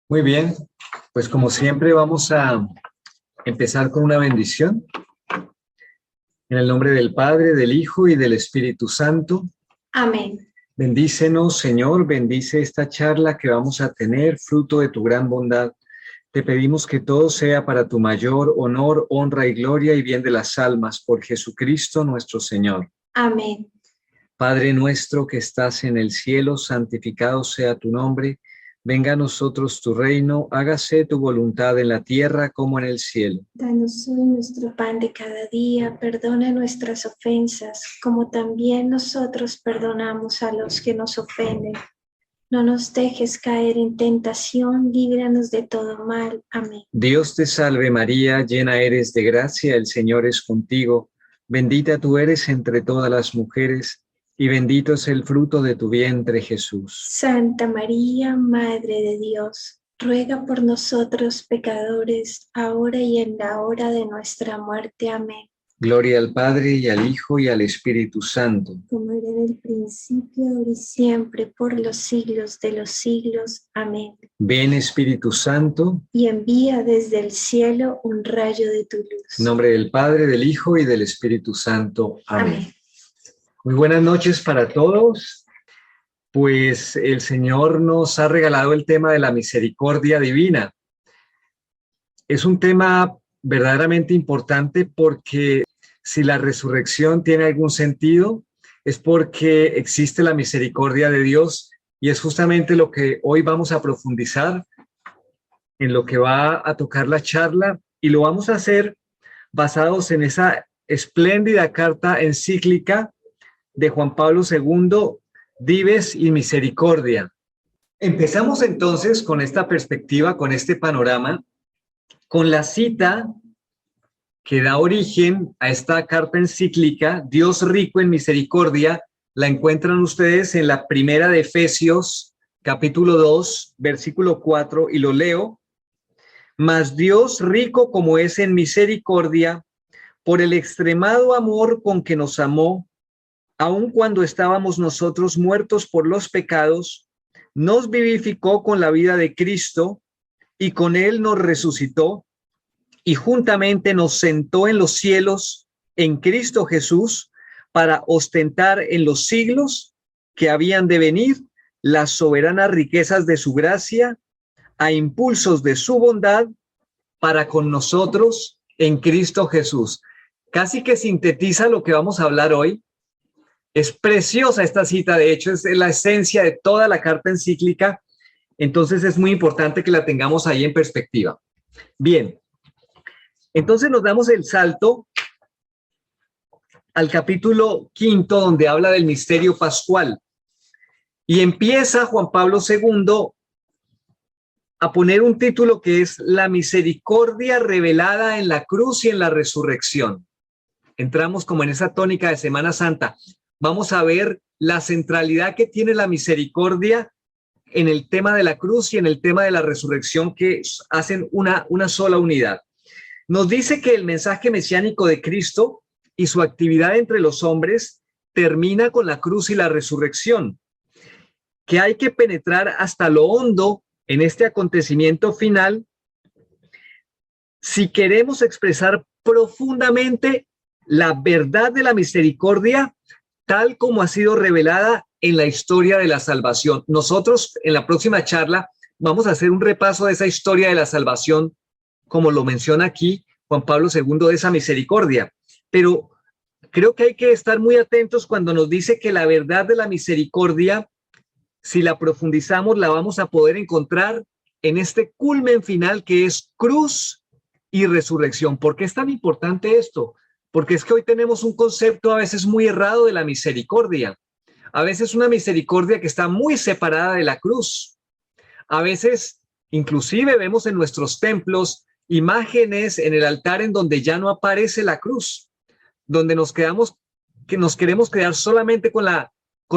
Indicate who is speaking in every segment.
Speaker 1: Muy bien, pues como siempre vamos a empezar con una bendición. En el nombre del Padre, del Hijo y del Espíritu Santo.
Speaker 2: Amén.
Speaker 1: Bendícenos, Señor, bendice esta charla que vamos a tener, fruto de tu gran bondad. Te pedimos que todo sea para tu mayor honor, honra y gloria y bien de las almas, por Jesucristo nuestro Señor.
Speaker 2: Amén.
Speaker 1: Padre nuestro que estás en el cielo, santificado sea tu nombre. Venga a nosotros tu reino, hágase tu voluntad en la tierra como en el cielo.
Speaker 2: Danos hoy nuestro pan de cada día, perdona nuestras ofensas, como también nosotros perdonamos a los que nos ofenden. No nos dejes caer en tentación, líbranos de todo mal. Amén.
Speaker 1: Dios te salve María, llena eres de gracia, el Señor es contigo. Bendita tú eres entre todas las mujeres, y bendito es el fruto de tu vientre, Jesús.
Speaker 2: Santa María, Madre de Dios, ruega por nosotros pecadores, ahora y en la hora de nuestra muerte. Amén.
Speaker 1: Gloria al Padre, y al Hijo, y al Espíritu Santo.
Speaker 2: Como era en el principio, ahora y siempre, por los siglos de los siglos. Amén.
Speaker 1: Ven, Espíritu Santo.
Speaker 2: Y envía desde el cielo un rayo de tu luz.
Speaker 1: En nombre del Padre, del Hijo, y del Espíritu Santo. Amén.
Speaker 2: Amén.
Speaker 1: Muy buenas noches para todos. Pues el Señor nos ha regalado el tema de la misericordia divina. Es un tema verdaderamente importante porque si la resurrección tiene algún sentido, es porque existe la misericordia de Dios y es justamente lo que hoy vamos a profundizar, en lo que va a tocar la charla, y lo vamos a hacer basados en esa espléndida carta encíclica de Juan Pablo II, Dives y Misericordia. Empezamos entonces con esta perspectiva, con este panorama, con la cita que da origen a esta carta encíclica, Dios rico en misericordia. La encuentran ustedes en la primera de Efesios, capítulo 2, versículo 4, y lo leo. Mas Dios rico como es en misericordia, por el extremado amor con que nos amó, aun cuando estábamos nosotros muertos por los pecados, nos vivificó con la vida de Cristo y con él nos resucitó y juntamente nos sentó en los cielos en Cristo Jesús para ostentar en los siglos que habían de venir las soberanas riquezas de su gracia a impulsos de su bondad para con nosotros en Cristo Jesús. Casi que sintetiza lo que vamos a hablar hoy. Es preciosa esta cita, de hecho es la esencia de toda la carta encíclica, entonces es muy importante que la tengamos ahí en perspectiva. Bien, entonces nos damos el salto al capítulo 5, donde habla del misterio pascual, y empieza Juan Pablo II a poner un título que es La misericordia revelada en la cruz y en la resurrección. Entramos como en esa tónica de Semana Santa. Vamos a ver la centralidad que tiene la misericordia en el tema de la cruz y en el tema de la resurrección, que hacen una sola unidad. Nos dice que el mensaje mesiánico de Cristo y su actividad entre los hombres termina con la cruz y la resurrección, que hay que penetrar hasta lo hondo en este acontecimiento final si queremos expresar profundamente la verdad de la misericordia tal como ha sido revelada en la historia de la salvación. Nosotros en la próxima charla vamos a hacer un repaso de esa historia de la salvación, como lo menciona aquí Juan Pablo II, de esa misericordia. Pero creo que hay que estar muy atentos cuando nos dice que la verdad de la misericordia, si la profundizamos, la vamos a poder encontrar en este culmen final que es cruz y resurrección. ¿Por qué es tan importante esto? Porque es que hoy tenemos un concepto a veces muy errado de la misericordia. A veces una misericordia que está muy separada de la cruz. A veces, inclusive, vemos en nuestros templos imágenes en el altar en donde ya no aparece la cruz, donde nos queremos quedar solamente con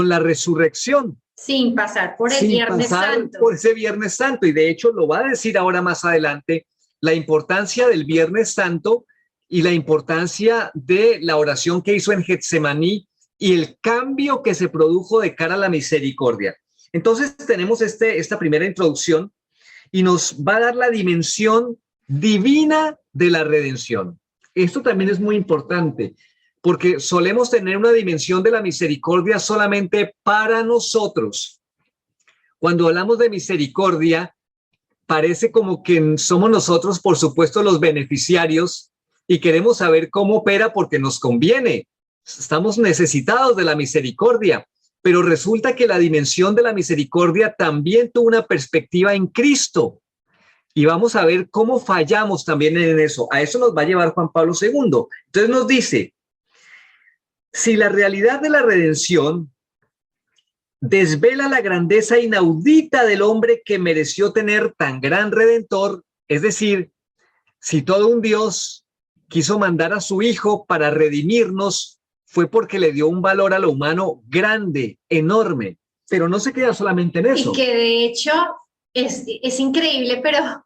Speaker 1: la resurrección.
Speaker 2: Sin pasar por el Viernes Santo.
Speaker 1: Por ese Viernes Santo. Y de hecho lo va a decir ahora más adelante, la importancia del Viernes Santo y la importancia de la oración que hizo en Getsemaní y el cambio que se produjo de cara a la misericordia. Entonces tenemos esta primera introducción y nos va a dar la dimensión divina de la redención. Esto también es muy importante, porque solemos tener una dimensión de la misericordia solamente para nosotros. Cuando hablamos de misericordia, parece como que somos nosotros, por supuesto, los beneficiarios y queremos saber cómo opera porque nos conviene. Estamos necesitados de la misericordia, pero resulta que la dimensión de la misericordia también tuvo una perspectiva en Cristo. Y vamos a ver cómo fallamos también en eso. A eso nos va a llevar Juan Pablo II. Entonces nos dice, si la realidad de la redención desvela la grandeza inaudita del hombre que mereció tener tan gran redentor, es decir, si todo un Dios quiso mandar a su Hijo para redimirnos, fue porque le dio un valor a lo humano grande, enorme, pero no se queda solamente en eso.
Speaker 3: Y que de hecho es increíble, pero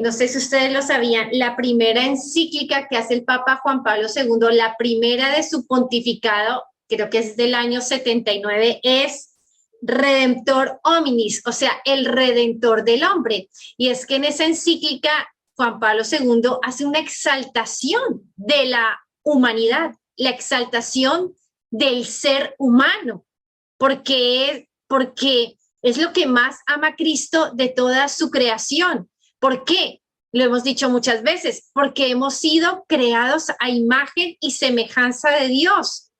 Speaker 3: no sé si ustedes lo sabían, la primera encíclica que hace el Papa Juan Pablo II, la primera de su pontificado, creo que es del año 79, es Redemptor Hominis, o sea, el redentor del hombre. Y es que en esa encíclica Juan Pablo II hace una exaltación de la humanidad, la exaltación del ser humano, porque es lo que más ama Cristo de toda su creación. ¿Por qué? Lo hemos dicho muchas veces, porque hemos sido creados a imagen y semejanza de Dios.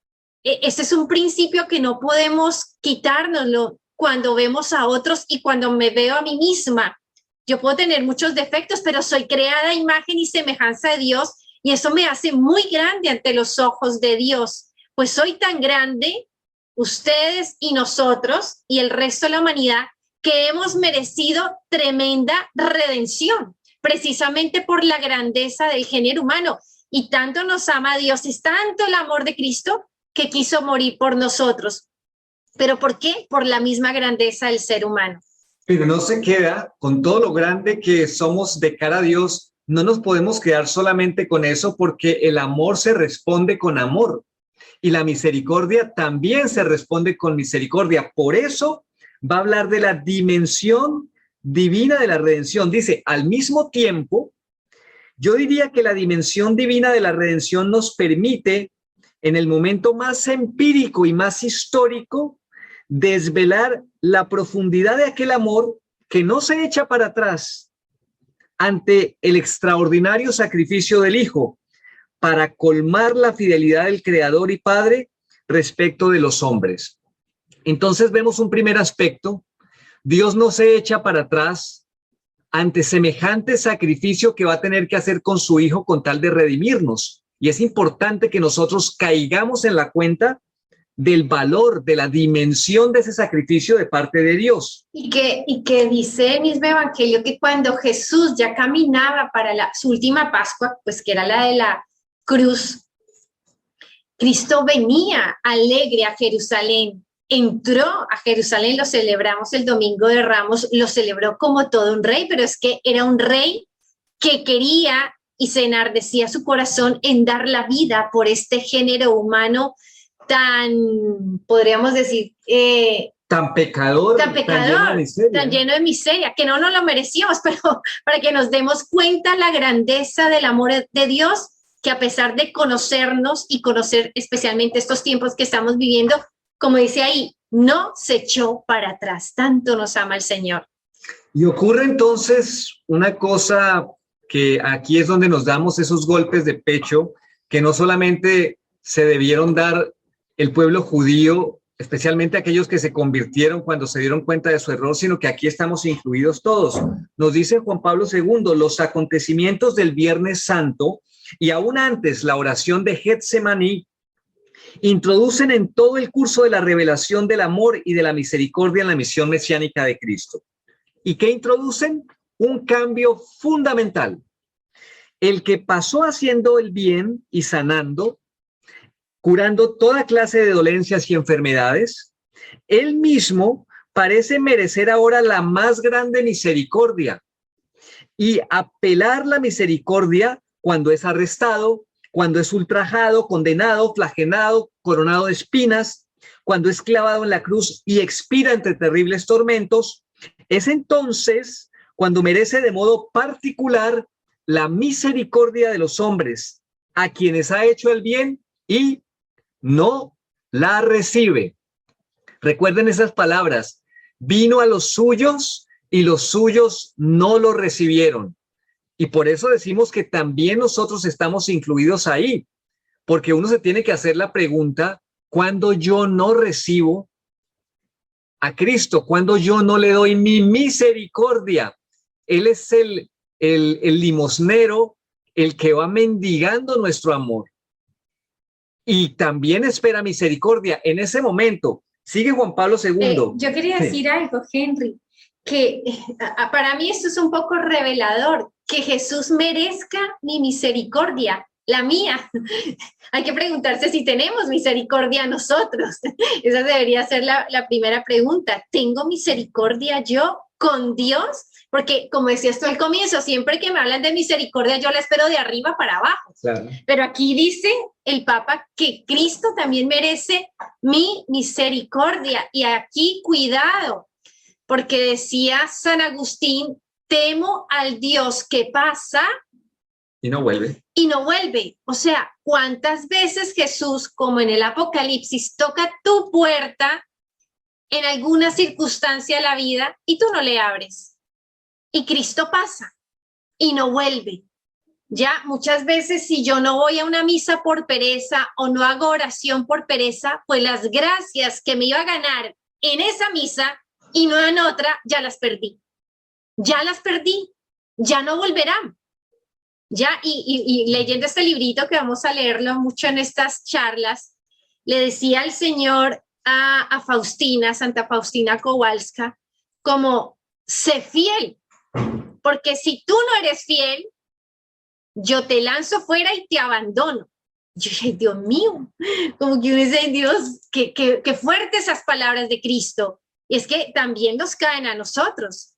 Speaker 3: Ese es un principio que no podemos quitárnoslo cuando vemos a otros y cuando me veo a mí misma. Yo puedo tener muchos defectos, pero soy creada a imagen y semejanza de Dios y eso me hace muy grande ante los ojos de Dios. Pues soy tan grande, ustedes y nosotros y el resto de la humanidad, que hemos merecido tremenda redención, precisamente por la grandeza del género humano. Y tanto nos ama Dios, es tanto el amor de Cristo que quiso morir por nosotros. ¿Pero por qué? Por la misma grandeza del ser humano.
Speaker 1: Pero no se queda con todo lo grande que somos de cara a Dios. No nos podemos quedar solamente con eso, porque el amor se responde con amor y la misericordia también se responde con misericordia. Por eso va a hablar de la dimensión divina de la redención. Dice, al mismo tiempo, yo diría que la dimensión divina de la redención nos permite, en el momento más empírico y más histórico, desvelar la profundidad de aquel amor que no se echa para atrás ante el extraordinario sacrificio del Hijo para colmar la fidelidad del Creador y Padre respecto de los hombres. Entonces vemos un primer aspecto. Dios no se echa para atrás ante semejante sacrificio que va a tener que hacer con su Hijo con tal de redimirnos. Y es importante que nosotros caigamos en la cuenta del valor, de la dimensión de ese sacrificio de parte de Dios.
Speaker 3: Y que dice el mismo evangelio que cuando Jesús ya caminaba para su última Pascua, pues que era la de la cruz, Cristo venía alegre a Jerusalén, entró a Jerusalén, lo celebramos el Domingo de Ramos, lo celebró como todo un rey, pero es que era un rey que quería y se enardecía su corazón en dar la vida por este género humano tan, podríamos decir,
Speaker 1: tan pecador,
Speaker 3: tan lleno de miseria, que no nos lo merecíamos, pero para que nos demos cuenta la grandeza del amor de Dios, que a pesar de conocernos y conocer especialmente estos tiempos que estamos viviendo, como dice ahí, no se echó para atrás, tanto nos ama el Señor.
Speaker 1: Y ocurre entonces una cosa que aquí es donde nos damos esos golpes de pecho, que no solamente se debieron dar el pueblo judío, especialmente aquellos que se convirtieron cuando se dieron cuenta de su error, sino que aquí estamos incluidos todos. Nos dice Juan Pablo II, los acontecimientos del Viernes Santo y aún antes la oración de Getsemaní introducen en todo el curso de la revelación del amor y de la misericordia en la misión mesiánica de Cristo. ¿Y qué introducen? Un cambio fundamental. El que pasó haciendo el bien y sanando, curando toda clase de dolencias y enfermedades, él mismo parece merecer ahora la más grande misericordia y apelar la misericordia cuando es arrestado, cuando es ultrajado, condenado, flagelado, coronado de espinas, cuando es clavado en la cruz y expira entre terribles tormentos. Es entonces cuando merece de modo particular la misericordia de los hombres, a quienes ha hecho el bien y no la recibe. Recuerden esas palabras. Vino a los suyos y los suyos no lo recibieron. Y por eso decimos que también nosotros estamos incluidos ahí, porque uno se tiene que hacer la pregunta, ¿cuándo yo no recibo a Cristo? ¿Cuándo yo no le doy mi misericordia? Él es el limosnero, el que va mendigando nuestro amor. Y también espera misericordia. En ese momento, sigue Juan Pablo II.
Speaker 3: Yo quería decir algo, Henry, que para mí esto es un poco revelador, que Jesús merezca mi misericordia, la mía. Hay que preguntarse si tenemos misericordia nosotros. Esa debería ser la primera pregunta. ¿Tengo misericordia yo con Dios? Porque, como decías tú al comienzo, siempre que me hablan de misericordia, yo la espero de arriba para abajo.
Speaker 1: Claro.
Speaker 3: Pero aquí dice el Papa que Cristo también merece mi misericordia. Y aquí, cuidado, porque decía San Agustín, temo al Dios que pasa
Speaker 1: y no vuelve.
Speaker 3: Y no vuelve. O sea, ¿cuántas veces Jesús, como en el Apocalipsis, toca tu puerta en alguna circunstancia de la vida y tú no le abres? Y Cristo pasa y no vuelve. Ya muchas veces, si yo no voy a una misa por pereza o no hago oración por pereza, pues las gracias que me iba a ganar en esa misa y no en otra, ya las perdí. Ya las perdí. Ya no volverán. Ya, y leyendo este librito que vamos a leerlo mucho en estas charlas, le decía el Señor a Faustina, Santa Faustina Kowalska, como, sé fiel, porque si tú no eres fiel, yo te lanzo fuera y te abandono. Yo dije, Dios mío, como que uno dice, Dios, qué fuertes esas palabras de Cristo. Y es que también nos caen a nosotros.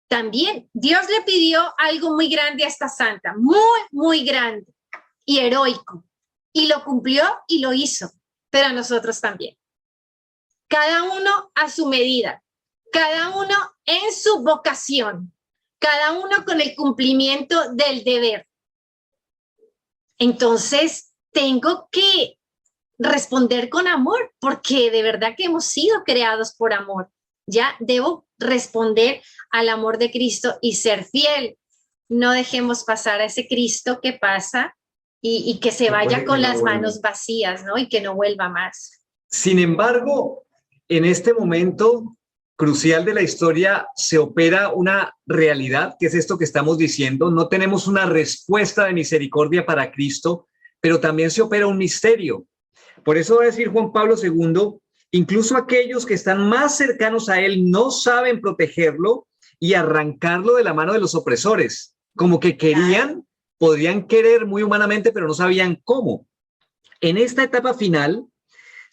Speaker 3: También Dios le pidió algo muy grande a esta santa, muy, muy grande y heroico. Y lo cumplió y lo hizo, pero a nosotros también. Cada uno a su medida, cada uno en su vocación, cada uno con el cumplimiento del deber. Entonces, tengo que responder con amor, porque de verdad que hemos sido creados por amor. Ya debo responder al amor de Cristo y ser fiel. No dejemos pasar a ese Cristo que pasa y que se vaya con las manos vacías, ¿no? Y que no vuelva más.
Speaker 1: Sin embargo, en este momento crucial de la historia se opera una realidad, que es esto que estamos diciendo. No tenemos una respuesta de misericordia para Cristo, pero también se opera un misterio. Por eso va a decir Juan Pablo II, incluso aquellos que están más cercanos a él no saben protegerlo y arrancarlo de la mano de los opresores, como que podrían querer muy humanamente, pero no sabían cómo. En esta etapa final,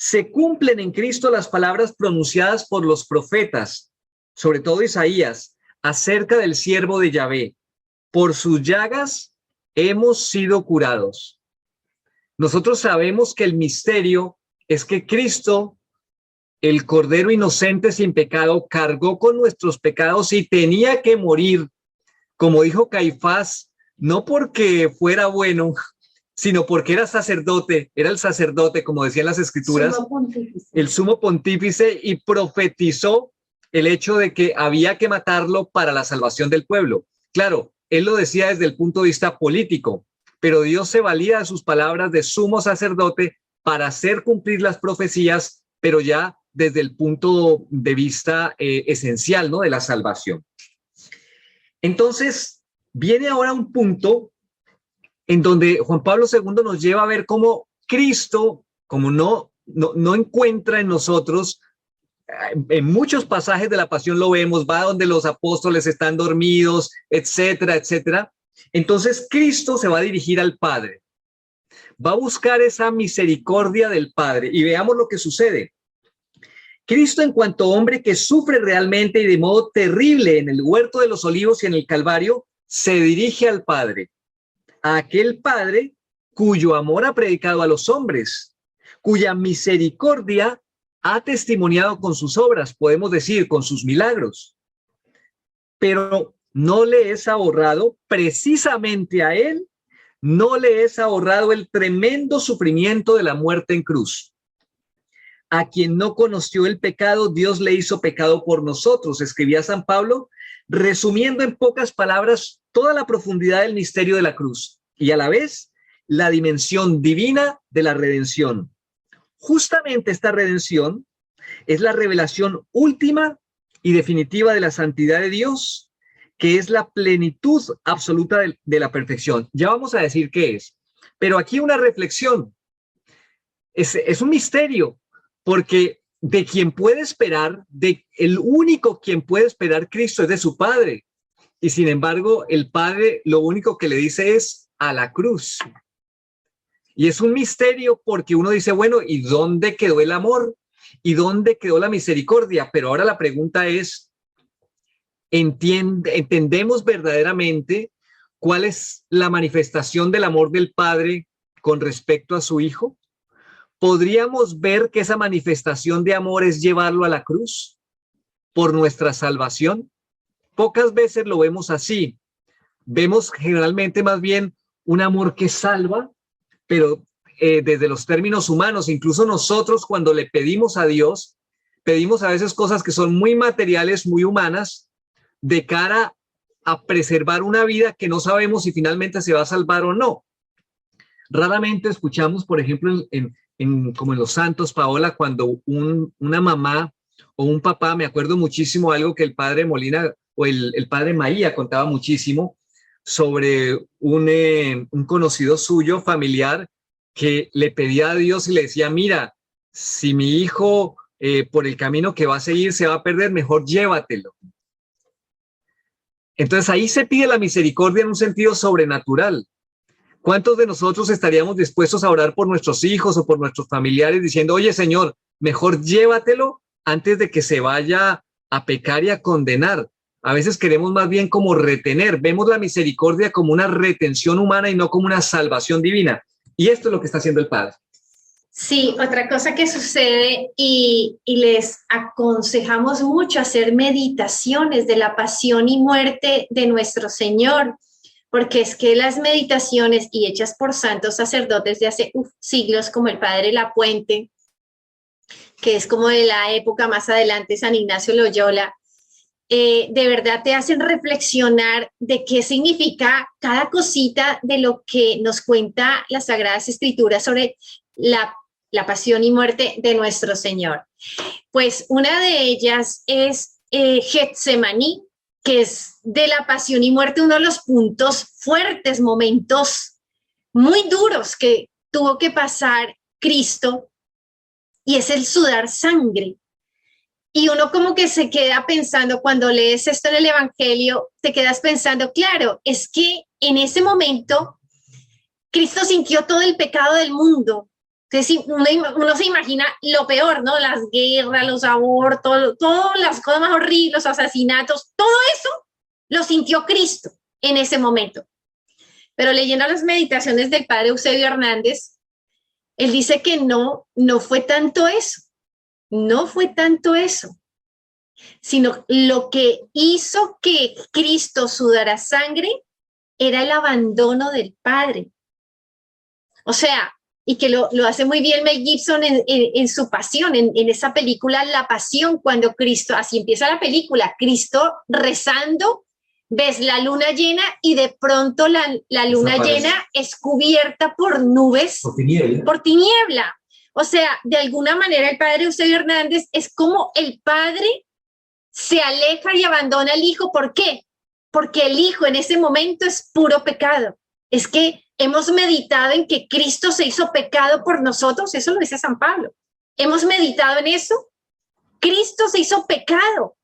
Speaker 1: se cumplen en Cristo las palabras pronunciadas por los profetas, sobre todo Isaías, acerca del siervo de Yahvé. Por sus llagas hemos sido curados. Nosotros sabemos que el misterio es que Cristo, el Cordero inocente sin pecado, cargó con nuestros pecados y tenía que morir, como dijo Caifás, no porque fuera bueno, sino porque era sacerdote, era el sacerdote, como decían las escrituras, el sumo pontífice, y profetizó el hecho de que había que matarlo para la salvación del pueblo. Claro, él lo decía desde el punto de vista político, pero Dios se valía de sus palabras de sumo sacerdote para hacer cumplir las profecías, pero ya desde el punto de vista esencial, ¿no?, de la salvación. Entonces, viene ahora un punto en donde Juan Pablo II nos lleva a ver cómo Cristo, como no encuentra en nosotros, en muchos pasajes de la Pasión lo vemos, va donde los apóstoles están dormidos, etcétera, etcétera. Entonces Cristo se va a dirigir al Padre, va a buscar esa misericordia del Padre, y veamos lo que sucede. Cristo, en cuanto hombre que sufre realmente y de modo terrible en el huerto de los olivos y en el Calvario, se dirige al Padre, a aquel Padre cuyo amor ha predicado a los hombres, cuya misericordia ha testimoniado con sus obras, podemos decir, con sus milagros. Pero no le es ahorrado, precisamente a él, no le es ahorrado el tremendo sufrimiento de la muerte en cruz. A quien no conoció el pecado, Dios le hizo pecado por nosotros, escribía San Pablo, resumiendo en pocas palabras toda la profundidad del misterio de la cruz y a la vez la dimensión divina de la redención. Justamente esta redención es la revelación última y definitiva de la santidad de Dios, que es la plenitud absoluta de la perfección. Ya vamos a decir qué es, pero aquí una reflexión. Es un misterio, porque de quien puede esperar, el único quien puede esperar Cristo es de su Padre. Y sin embargo, el Padre lo único que le dice es a la cruz. Y es un misterio porque uno dice, bueno, ¿y dónde quedó el amor? ¿Y dónde quedó la misericordia? Pero ahora la pregunta es, ¿entendemos verdaderamente cuál es la manifestación del amor del Padre con respecto a su Hijo? ¿Podríamos ver que esa manifestación de amor es llevarlo a la cruz por nuestra salvación? Pocas veces lo vemos así. Vemos generalmente más bien un amor que salva, pero desde los términos humanos. Incluso nosotros cuando le pedimos a Dios, pedimos a veces cosas que son muy materiales, muy humanas, de cara a preservar una vida que no sabemos si finalmente se va a salvar o no. Raramente escuchamos, por ejemplo, como en los santos, Paola, cuando una mamá o un papá, me acuerdo muchísimo algo que el padre Molina o el padre Maía contaba muchísimo sobre un conocido suyo, familiar, que le pedía a Dios y le decía, mira, si mi hijo por el camino que va a seguir se va a perder, mejor llévatelo. Entonces ahí se pide la misericordia en un sentido sobrenatural. ¿Cuántos de nosotros estaríamos dispuestos a orar por nuestros hijos o por nuestros familiares diciendo, oye, Señor, mejor llévatelo antes de que se vaya a pecar y a condenar? A veces queremos más bien como retener. Vemos la misericordia como una retención humana y no como una salvación divina. Y esto es lo que está haciendo el Padre.
Speaker 3: Sí, otra cosa que sucede y les aconsejamos mucho hacer meditaciones de la pasión y muerte de nuestro Señor, porque es que las meditaciones y hechas por santos sacerdotes de hace siglos, como el Padre Lapuente, que es como de la época más adelante, San Ignacio Loyola, de verdad te hacen reflexionar de qué significa cada cosita de lo que nos cuenta las Sagradas Escrituras sobre la pasión y muerte de nuestro Señor. Pues una de ellas es Getsemaní, que es de la pasión y muerte uno de los puntos fuertes, momentos muy duros que tuvo que pasar Cristo, y es el sudar sangre. Y uno como que se queda pensando, cuando lees esto en el Evangelio, te quedas pensando, claro, es que en ese momento Cristo sintió todo el pecado del mundo. Entonces uno se imagina lo peor, ¿no? Las guerras, los abortos, todas las cosas más horribles, los asesinatos, todo eso lo sintió Cristo en ese momento. Pero leyendo las meditaciones del padre Eusebio Hernández, él dice que no fue tanto eso. No fue tanto eso, sino lo que hizo que Cristo sudara sangre era el abandono del Padre. O sea, y que lo hace muy bien Mel Gibson en su pasión, en esa película La Pasión, cuando Cristo, así empieza la película, Cristo rezando, ves la luna llena y de pronto la luna llena es cubierta por nubes, por tiniebla. O sea, de alguna manera el padre Eusebio Hernández es como el padre se aleja y abandona al hijo. ¿Por qué? Porque el hijo en ese momento es puro pecado. Es que hemos meditado en que Cristo se hizo pecado por nosotros, eso lo dice San Pablo. Hemos meditado en eso. Cristo se hizo pecado.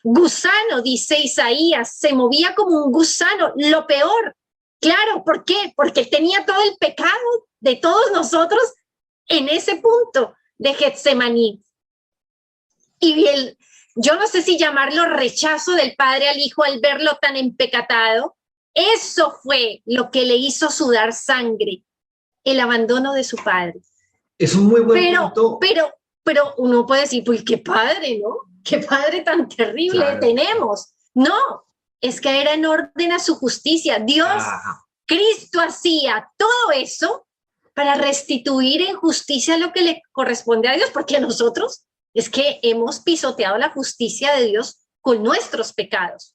Speaker 3: Gusano, dice Isaías, se movía como un gusano, lo peor. Claro, ¿por qué? Porque él tenía todo el pecado de todos nosotros en ese punto de Getsemaní. Y yo no sé si llamarlo rechazo del padre al hijo al verlo tan empecatado, eso fue lo que le hizo sudar sangre, el abandono de su padre.
Speaker 1: Es un muy buen punto.
Speaker 3: Pero uno puede decir, pues qué padre, ¿no? Qué padre tan terrible tenemos. No, es caer en orden a su justicia. Dios, Cristo hacía todo eso para restituir en justicia lo que le corresponde a Dios, porque nosotros es que hemos pisoteado la justicia de Dios con nuestros pecados.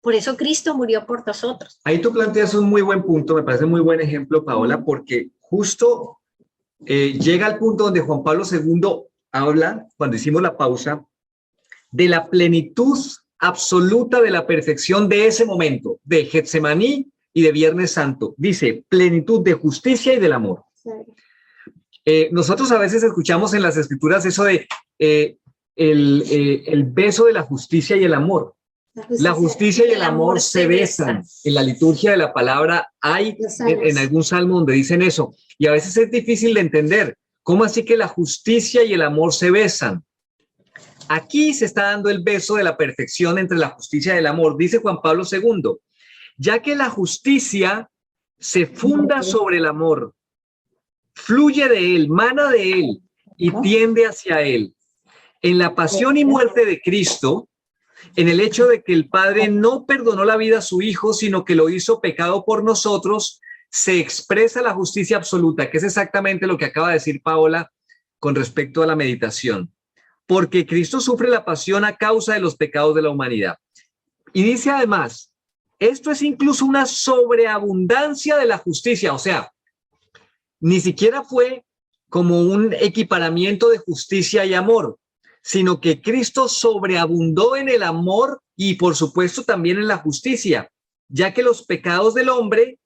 Speaker 3: Por eso Cristo murió por nosotros.
Speaker 1: Ahí tú planteas un muy buen punto, me parece muy buen ejemplo, Paola, porque justo llega al punto donde Juan Pablo II habla, cuando hicimos la pausa, de la plenitud absoluta de la perfección de ese momento, de Getsemaní y de Viernes Santo. Dice, plenitud de justicia y del amor. Nosotros a veces escuchamos en las Escrituras eso de el beso de la justicia y el amor. La justicia y el amor se besan. En la liturgia de la palabra hay en algún salmo donde dicen eso. Y a veces es difícil de entender. ¿Cómo así que la justicia y el amor se besan? Aquí se está dando el beso de la perfección entre la justicia y el amor. Dice Juan Pablo II, ya que la justicia se funda sobre el amor, fluye de él, mana de él y tiende hacia él. En la pasión y muerte de Cristo, en el hecho de que el Padre no perdonó la vida a su Hijo, sino que lo hizo pecado por nosotros, se expresa la justicia absoluta, que es exactamente lo que acaba de decir Paola con respecto a la meditación. Porque Cristo sufre la pasión a causa de los pecados de la humanidad. Y dice además, esto es incluso una sobreabundancia de la justicia, o sea, ni siquiera fue como un equiparamiento de justicia y amor, sino que Cristo sobreabundó en el amor y por supuesto también en la justicia, ya que los pecados del hombre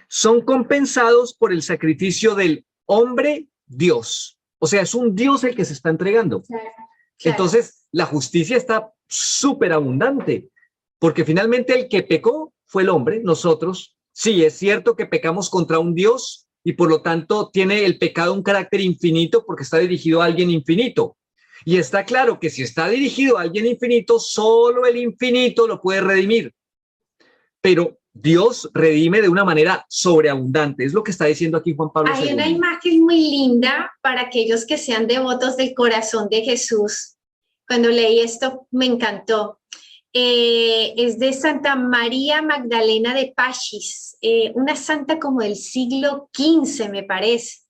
Speaker 1: son compensados por el sacrificio del hombre Dios. O sea, es un Dios el que se está entregando. Claro. Entonces, la justicia está súper abundante, porque finalmente el que pecó fue el hombre, nosotros. Sí, es cierto que pecamos contra un Dios y por lo tanto tiene el pecado un carácter infinito porque está dirigido a alguien infinito. Y está claro que si está dirigido a alguien infinito, solo el infinito lo puede redimir. Pero Dios redime de una manera sobreabundante. Es lo que está diciendo aquí Juan Pablo II.
Speaker 3: Hay una imagen muy linda para aquellos que sean devotos del corazón de Jesús. Cuando leí esto me encantó. Es de Santa María Magdalena de Pachis, una santa como del siglo XV, me parece.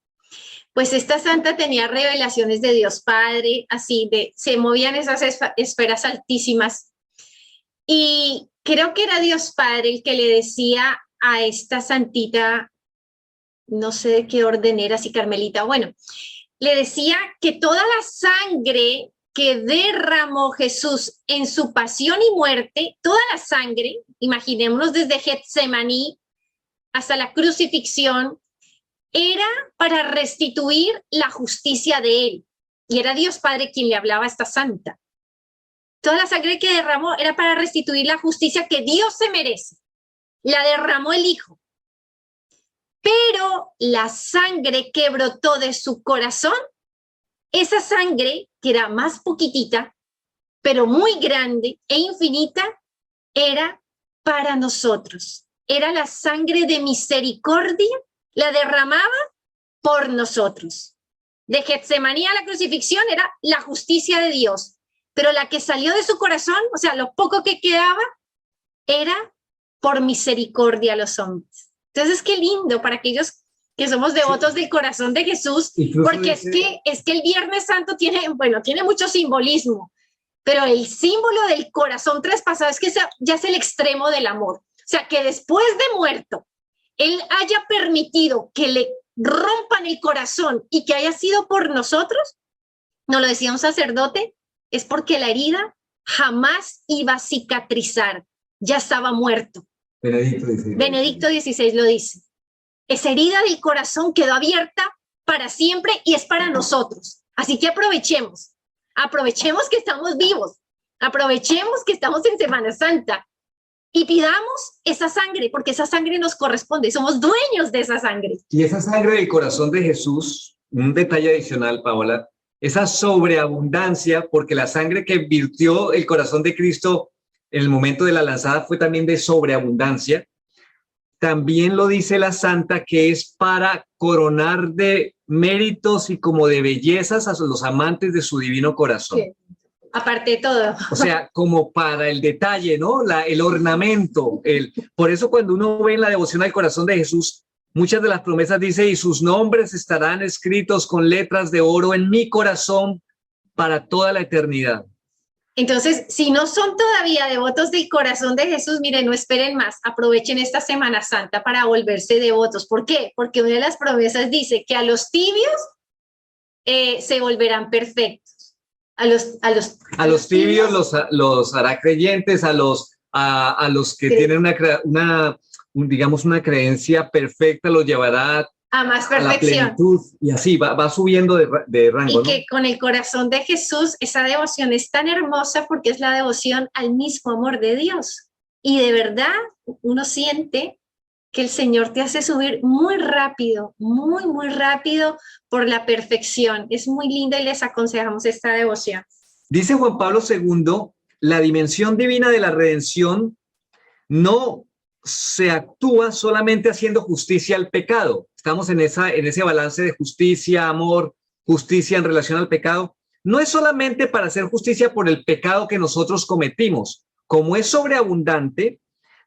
Speaker 3: Pues esta santa tenía revelaciones de Dios Padre, así se movían esas esferas altísimas. Y creo que era Dios Padre el que le decía a esta santita, no sé de qué orden era, si carmelita, bueno, le decía que toda la sangre que derramó Jesús en su pasión y muerte, toda la sangre, imaginémonos desde Getsemaní hasta la crucifixión, era para restituir la justicia de él. Y era Dios Padre quien le hablaba a esta santa. Toda la sangre que derramó era para restituir la justicia que Dios se merece. La derramó el Hijo. Pero la sangre que brotó de su corazón, esa sangre que era más poquitita, pero muy grande e infinita, era para nosotros. Era la sangre de misericordia, la derramaba por nosotros. De Getsemaní a la crucifixión era la justicia de Dios, pero la que salió de su corazón, o sea, lo poco que quedaba, era por misericordia a los hombres. Entonces, qué lindo para aquellos que somos devotos del corazón de Jesús, porque es que el Viernes Santo tiene mucho simbolismo, pero el símbolo del corazón traspasado es que ya es el extremo del amor. O sea, que después de muerto, Él haya permitido que le rompan el corazón y que haya sido por nosotros, nos lo decía un sacerdote, es porque la herida jamás iba a cicatrizar, ya estaba muerto. Benedicto XVI lo dice. Esa herida del corazón quedó abierta para siempre y es para nosotros. Así que aprovechemos que estamos vivos, aprovechemos que estamos en Semana Santa y pidamos esa sangre, porque esa sangre nos corresponde, somos dueños de esa sangre.
Speaker 1: Y esa sangre del corazón de Jesús, un detalle adicional, Paola, esa sobreabundancia, porque la sangre que virtió el corazón de Cristo en el momento de la lanzada fue también de sobreabundancia. También lo dice la santa que es para coronar de méritos y como de bellezas a los amantes de su divino corazón. Sí.
Speaker 3: aparte de todo.
Speaker 1: O sea, como para el detalle, ¿no? El ornamento. Por eso cuando uno ve en la devoción al corazón de Jesús, muchas de las promesas dice, y sus nombres estarán escritos con letras de oro en mi corazón para toda la eternidad.
Speaker 3: Entonces, si no son todavía devotos del corazón de Jesús, miren, no esperen más, aprovechen esta Semana Santa para volverse devotos. ¿Por qué? Porque una de las promesas dice que a los tibios se volverán perfectos. A los
Speaker 1: tibios los hará creyentes, a los que tienen digamos, una creencia perfecta los llevará
Speaker 3: a más
Speaker 1: a la
Speaker 3: perfección.
Speaker 1: plenitud, y así va subiendo de rango.
Speaker 3: Y que, ¿no?, con el corazón de Jesús, esa devoción es tan hermosa porque es la devoción al mismo amor de Dios. Y de verdad, uno siente que el Señor te hace subir muy rápido, muy, muy rápido por la perfección. Es muy linda y les aconsejamos esta devoción.
Speaker 1: Dice Juan Pablo II, la dimensión divina de la redención no se actúa solamente haciendo justicia al pecado. Estamos en ese balance de justicia, amor, justicia en relación al pecado. No es solamente para hacer justicia por el pecado que nosotros cometimos. Como es sobreabundante,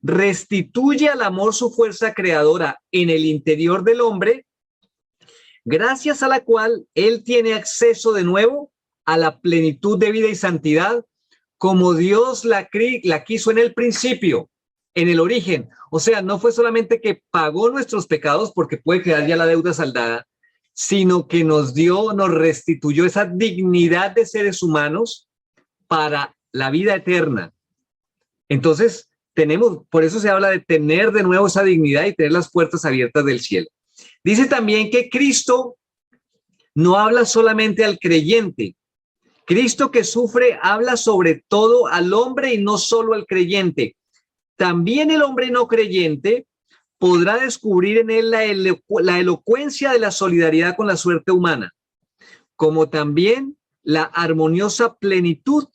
Speaker 1: restituye al amor su fuerza creadora en el interior del hombre, gracias a la cual él tiene acceso de nuevo a la plenitud de vida y santidad, como Dios la quiso en el principio, en el origen. O sea, no fue solamente que pagó nuestros pecados porque puede quedar ya la deuda saldada, sino que nos restituyó esa dignidad de seres humanos para la vida eterna. Entonces, por eso se habla de tener de nuevo esa dignidad y tener las puertas abiertas del cielo. Dice también que Cristo no habla solamente al creyente. Cristo que sufre habla sobre todo al hombre y no solo al creyente. También el hombre no creyente podrá descubrir en él la elocuencia de la solidaridad con la suerte humana, como también la armoniosa plenitud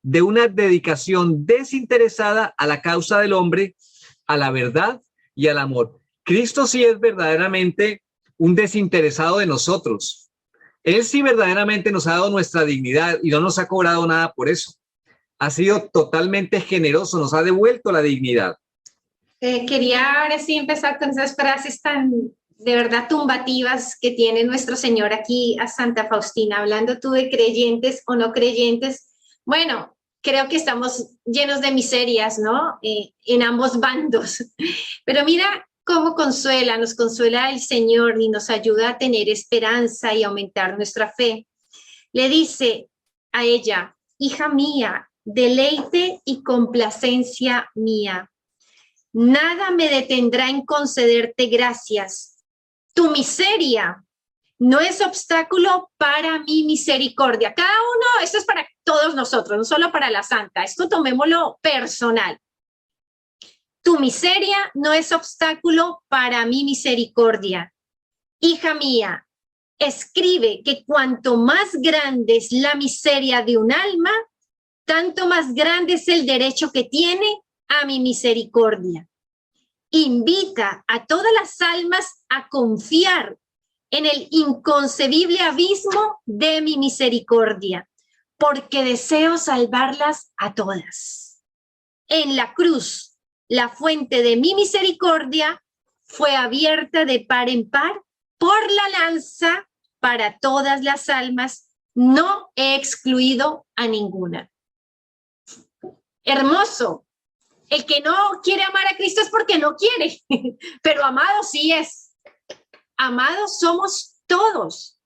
Speaker 1: de una dedicación desinteresada a la causa del hombre, a la verdad y al amor. Cristo sí es verdaderamente un desinteresado de nosotros. Él sí verdaderamente nos ha dado nuestra dignidad y no nos ha cobrado nada por eso. Ha sido totalmente generoso, nos ha devuelto la dignidad.
Speaker 3: Quería ahora sí empezar con esas frases tan de verdad tumbativas que tiene nuestro Señor aquí a Santa Faustina, hablando tú de creyentes o no creyentes. Bueno, creo que estamos llenos de miserias, ¿no? En ambos bandos. Pero mira cómo nos consuela el Señor y nos ayuda a tener esperanza y aumentar nuestra fe. Le dice a ella, hija mía, deleite y complacencia mía. Nada me detendrá en concederte gracias. Tu miseria no es obstáculo para mi misericordia. Cada uno, esto es para todos nosotros, no solo para la santa. Esto tomémoslo personal. Tu miseria no es obstáculo para mi misericordia. Hija mía, escribe que cuanto más grande es la miseria de un alma, tanto más grande es el derecho que tiene a mi misericordia. Invita a todas las almas a confiar en el inconcebible abismo de mi misericordia, porque deseo salvarlas a todas. En la cruz, la fuente de mi misericordia fue abierta de par en par por la lanza para todas las almas. No he excluido a ninguna. Hermoso. El que no quiere amar a Cristo es porque no quiere, pero amado sí es. Amados somos todos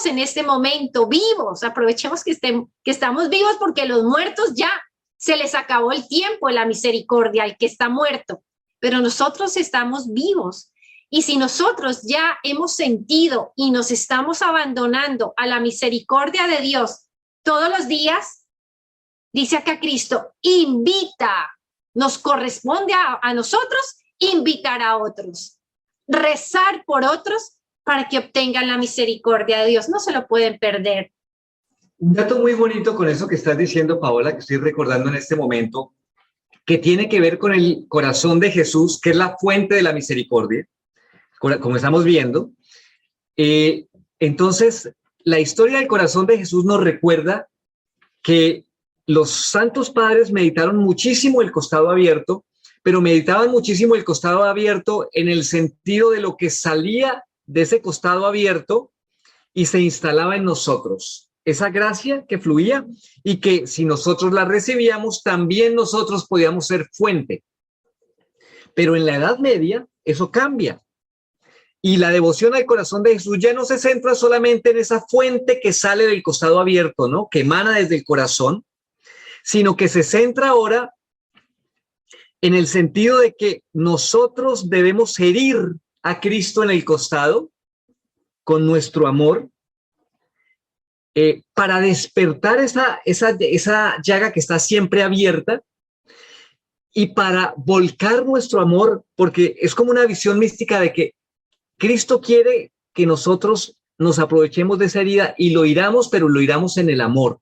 Speaker 3: en este momento vivos. Aprovechemos que estamos vivos porque los muertos ya se les acabó el tiempo de la misericordia, al que está muerto, pero nosotros estamos vivos. Y si nosotros ya hemos sentido y nos estamos abandonando a la misericordia de Dios todos los días, dice acá Cristo, invita. Nos corresponde a nosotros invitar a otros, rezar por otros para que obtengan la misericordia de Dios. No se lo pueden perder.
Speaker 1: Un dato muy bonito con eso que estás diciendo, Paola, que estoy recordando en este momento, que tiene que ver con el corazón de Jesús, que es la fuente de la misericordia, como estamos viendo. Entonces, la historia del corazón de Jesús nos recuerda que los santos padres meditaron muchísimo el costado abierto, pero meditaban muchísimo el costado abierto en el sentido de lo que salía de ese costado abierto y se instalaba en nosotros. Esa gracia que fluía y que si nosotros la recibíamos, también nosotros podíamos ser fuente. Pero en la Edad Media eso cambia. Y la devoción al corazón de Jesús ya no se centra solamente en esa fuente que sale del costado abierto, ¿no? Que emana desde el corazón, sino que se centra ahora en el sentido de que nosotros debemos herir a Cristo en el costado con nuestro amor para despertar esa llaga que está siempre abierta y para volcar nuestro amor, porque es como una visión mística de que Cristo quiere que nosotros nos aprovechemos de esa herida y lo hiramos, pero lo hiramos en el amor,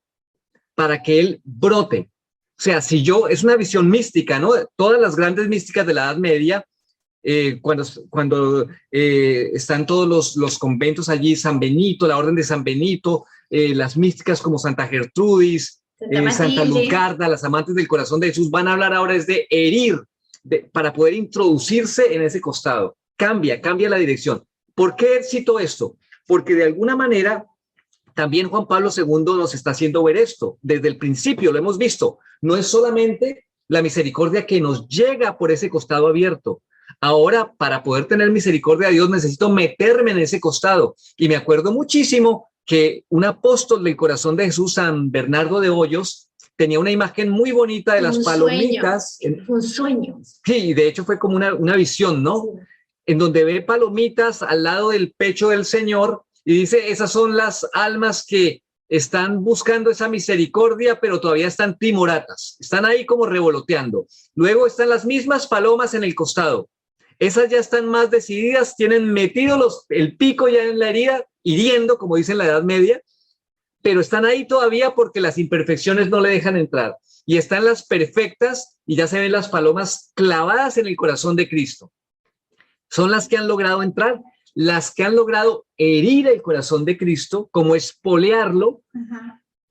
Speaker 1: para que Él brote. O sea, si yo, es una visión mística, ¿no? Todas las grandes místicas de la Edad Media, cuando están todos los conventos allí, San Benito, la Orden de San Benito, las místicas como Santa Gertrudis, Santa Lucarda, las amantes del corazón de Jesús, van a hablar ahora es de herir, para poder introducirse en ese costado. Cambia la dirección. ¿Por qué cito esto? Porque de alguna manera también Juan Pablo II nos está haciendo ver esto. Desde el principio lo hemos visto. No es solamente la misericordia que nos llega por ese costado abierto. Ahora, para poder tener misericordia de Dios, necesito meterme en ese costado. Y me acuerdo muchísimo que un apóstol del corazón de Jesús, San Bernardo de Hoyos, tenía una imagen muy bonita de las palomitas.
Speaker 3: Un sueño.
Speaker 1: Sí, de hecho fue como una visión, ¿no? En donde ve palomitas al lado del pecho del Señor y dice, esas son las almas que están buscando esa misericordia, pero todavía están timoratas, están ahí como revoloteando. Luego están las mismas palomas en el costado. Esas ya están más decididas, tienen metido el pico ya en la herida, hiriendo, como dice en la Edad Media, pero están ahí todavía porque las imperfecciones no le dejan entrar. Y están las perfectas y ya se ven las palomas clavadas en el corazón de Cristo. Son las que han logrado entrar, las que han logrado herir el corazón de Cristo, como espolearlo,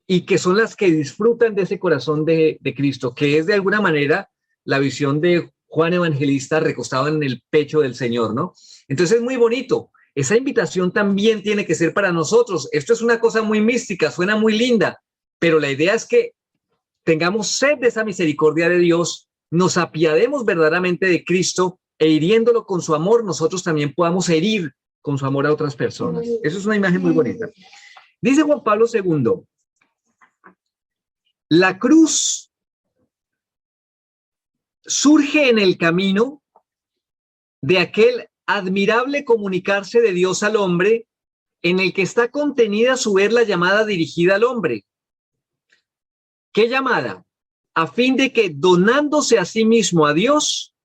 Speaker 1: y que son las que disfrutan de ese corazón de Cristo, que es de alguna manera la visión de Juan Evangelista recostado en el pecho del Señor, ¿no? Entonces es muy bonito. Esa invitación también tiene que ser para nosotros. Esto es una cosa muy mística, suena muy linda, pero la idea es que tengamos sed de esa misericordia de Dios, nos apiademos verdaderamente de Cristo e hiriéndolo con su amor, nosotros también podamos herir con su amor a otras personas. Eso es una imagen muy bonita. Dice Juan Pablo II, la cruz surge en el camino de aquel admirable comunicarse de Dios al hombre, en el que está contenida a su vez la llamada dirigida al hombre. ¿Qué llamada? A fin de que donándose a sí mismo a Dios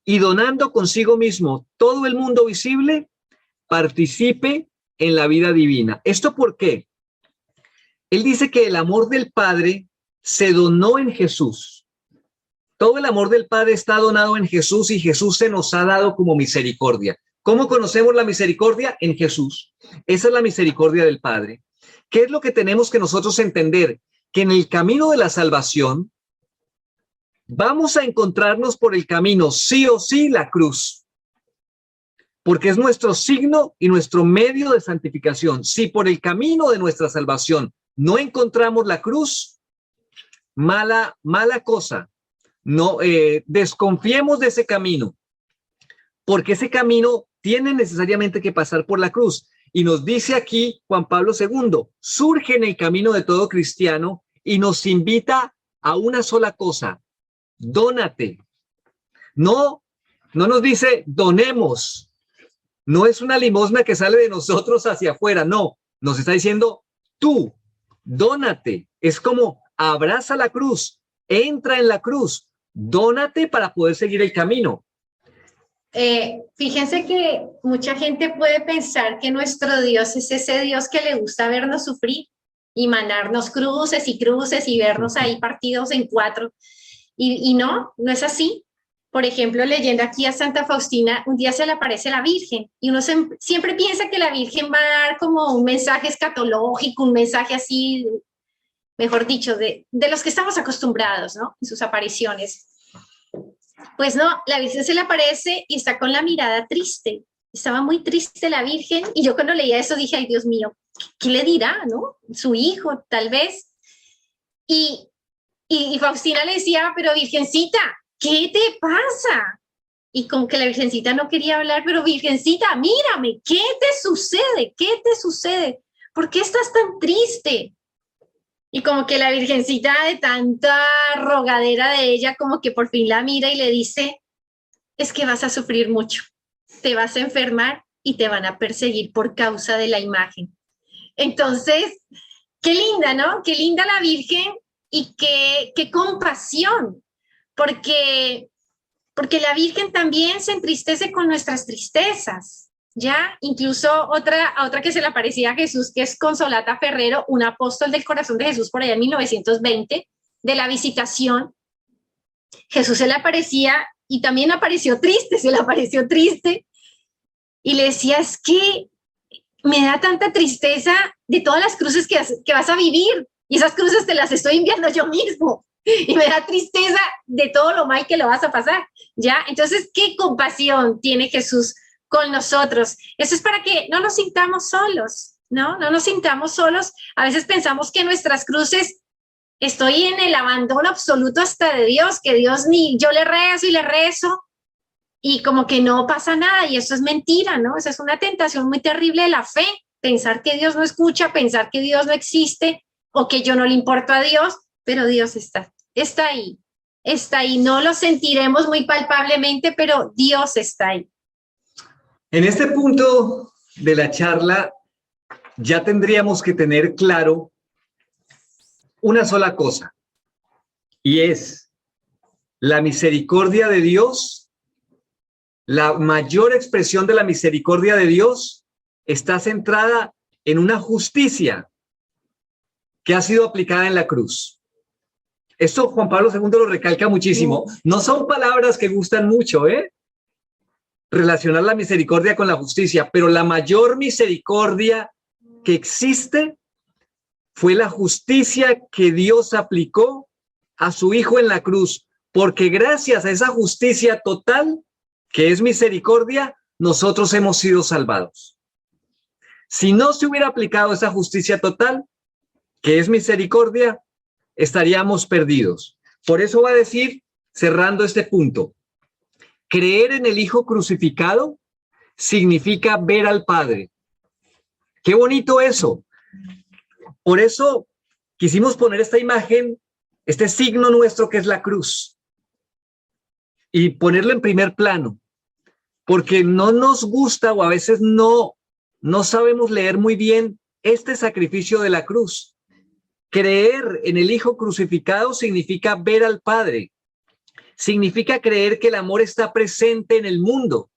Speaker 1: y donando consigo mismo todo el mundo visible, participe en la vida divina. ¿Esto por qué? Él dice que el amor del Padre se donó en Jesús. Todo el amor del Padre está donado en Jesús y Jesús se nos ha dado como misericordia. ¿Cómo conocemos la misericordia? En Jesús. Esa es la misericordia del Padre. ¿Qué es lo que tenemos que nosotros entender? Que en el camino de la salvación vamos a encontrarnos por el camino, sí o sí, la cruz. Porque es nuestro signo y nuestro medio de santificación. Si por el camino de nuestra salvación no encontramos la cruz, mala cosa. No desconfiemos de ese camino, porque ese camino tiene necesariamente que pasar por la cruz. Y nos dice aquí Juan Pablo II, surge en el camino de todo cristiano y nos invita a una sola cosa: dónate. No nos dice donemos. No es una limosna que sale de nosotros hacia afuera, no. Nos está diciendo tú, dónate. Es como abraza la cruz, entra en la cruz, dónate para poder seguir el camino.
Speaker 3: Fíjense que mucha gente puede pensar que nuestro Dios es ese Dios que le gusta vernos sufrir y mandarnos cruces y vernos ahí partidos en cuatro. Y no es así. Por ejemplo, leyendo aquí a Santa Faustina, un día se le aparece la Virgen y uno siempre piensa que la Virgen va a dar como un mensaje escatológico, un mensaje así, mejor dicho, de los que estamos acostumbrados, ¿no? En sus apariciones. Pues no, la Virgen se le aparece y está con la mirada triste. Estaba muy triste la Virgen y yo cuando leía eso dije, ay Dios mío, ¿qué le dirá, no? Su hijo, tal vez. Y Faustina le decía, pero Virgencita, ¿qué te pasa? Y como que la Virgencita no quería hablar, pero Virgencita, mírame, ¿qué te sucede? ¿Qué te sucede? ¿Por qué estás tan triste? Y como que la Virgencita, de tanta rogadera de ella, como que por fin la mira y le dice, es que vas a sufrir mucho, te vas a enfermar y te van a perseguir por causa de la imagen. Entonces, qué linda, ¿no? Qué linda la Virgen y qué compasión, porque la Virgen también se entristece con nuestras tristezas, ¿ya? Incluso otra que se le aparecía a Jesús, que es Consolata Ferrero, un apóstol del corazón de Jesús por allá en 1920, de la Visitación. Jesús se le aparecía y también apareció triste, se le apareció triste y le decía, es que me da tanta tristeza de todas las cruces que vas a vivir y esas cruces te las estoy enviando yo mismo. Y me da tristeza de todo lo mal que lo vas a pasar, ¿ya? Entonces, ¿qué compasión tiene Jesús con nosotros? Eso es para que no nos sintamos solos, ¿no? No nos sintamos solos. A veces pensamos que nuestras cruces, estoy en el abandono absoluto hasta de Dios, que Dios ni, yo le rezo, y como que no pasa nada, y eso es mentira, ¿no? Esa es una tentación muy terrible de la fe, pensar que Dios no escucha, pensar que Dios no existe, o que yo no le importo a Dios, pero Dios está ahí, no lo sentiremos muy palpablemente, pero Dios está ahí.
Speaker 1: En este punto de la charla ya tendríamos que tener claro una sola cosa, y es la misericordia de Dios. La mayor expresión de la misericordia de Dios está centrada en una justicia que ha sido aplicada en la cruz. Esto Juan Pablo II lo recalca muchísimo. No son palabras que gustan mucho, relacionar la misericordia con la justicia, pero la mayor misericordia que existe fue la justicia que Dios aplicó a su Hijo en la cruz, porque gracias a esa justicia total, que es misericordia, nosotros hemos sido salvados. Si no se hubiera aplicado esa justicia total, que es misericordia, estaríamos perdidos. Por eso va a decir, cerrando este punto, creer en el Hijo crucificado significa ver al Padre. Qué bonito eso. Por eso quisimos poner esta imagen, este signo nuestro que es la cruz, y ponerlo en primer plano, porque no nos gusta o a veces no sabemos leer muy bien este sacrificio de la cruz. Creer en el Hijo crucificado significa ver al Padre, significa creer que el amor está presente en el mundo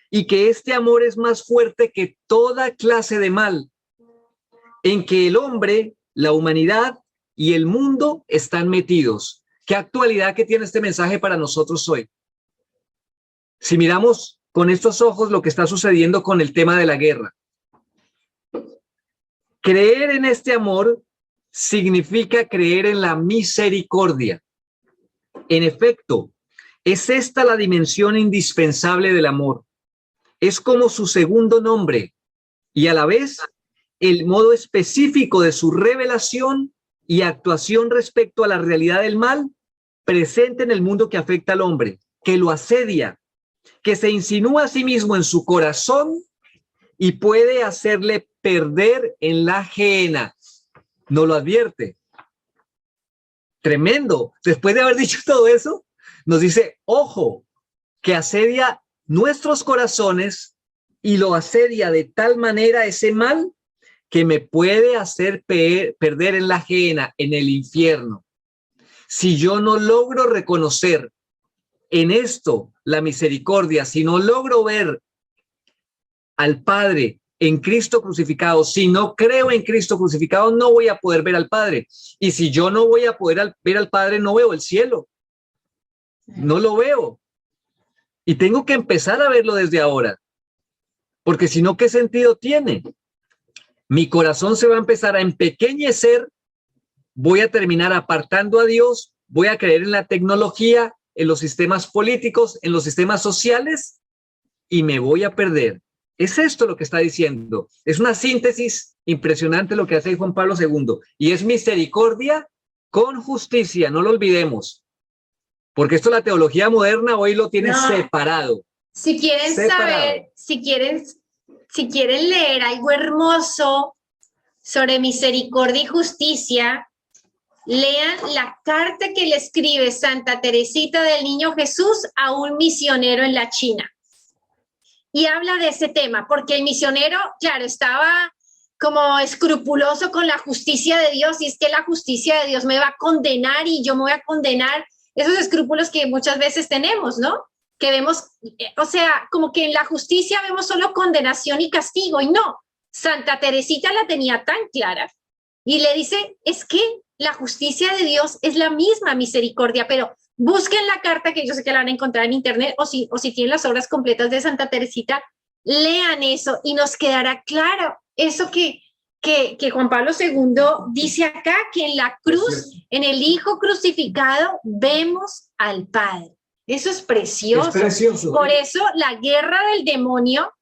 Speaker 1: y que este amor es más fuerte que toda clase de mal, en que el hombre, la humanidad y el mundo están metidos. ¿Qué actualidad que tiene este mensaje para nosotros hoy? Si miramos con estos ojos lo que está sucediendo con el tema de la guerra, creer en este amor significa creer en la misericordia. En efecto, es esta la dimensión indispensable del amor. Es como su segundo nombre y a la vez el modo específico de su revelación y actuación respecto a la realidad del mal presente en el mundo que afecta al hombre, que lo asedia, que se insinúa a sí mismo en su corazón y puede hacerle perder en la gehenna. Nos lo advierte. Tremendo. Después de haber dicho todo eso, nos dice, ojo, que asedia nuestros corazones y lo asedia de tal manera ese mal que me puede hacer perder en la gehenna, en el infierno. Si yo no logro reconocer en esto la misericordia, si no logro ver al Padre en Cristo crucificado, si no creo en Cristo crucificado, no voy a poder ver al Padre. Y si yo no voy a poder ver al Padre, no veo el cielo. No lo veo. Y tengo que empezar a verlo desde ahora. Porque si no, ¿qué sentido tiene? Mi corazón se va a empezar a empequeñecer voy a terminar apartando a Dios, voy a creer en la tecnología, en los sistemas políticos, en los sistemas sociales y me voy a perder. Es esto lo que está diciendo. Es una síntesis impresionante lo que hace Juan Pablo II y es misericordia con justicia, no lo olvidemos. Porque esto la teología moderna hoy lo tiene separado.
Speaker 3: Si quieren saber, si quieren leer algo hermoso sobre misericordia y justicia, lean la carta que le escribe Santa Teresita del Niño Jesús a un misionero en la China. Y habla de ese tema, porque el misionero, claro, estaba como escrupuloso con la justicia de Dios, y es que la justicia de Dios me va a condenar y yo me voy a condenar. Esos escrúpulos que muchas veces tenemos, ¿no? Que vemos, o sea, como que en la justicia vemos solo condenación y castigo, y no. Santa Teresita la tenía tan clara y le dice, es que la justicia de Dios es la misma misericordia, pero busquen la carta, que yo sé que la van a encontrar en internet, o si tienen las obras completas de Santa Teresita, lean eso y nos quedará claro eso que Juan Pablo II dice acá, que en la cruz, en el Hijo crucificado, vemos al Padre. Eso es precioso.
Speaker 1: Es precioso.
Speaker 3: Por eso la guerra del demonio,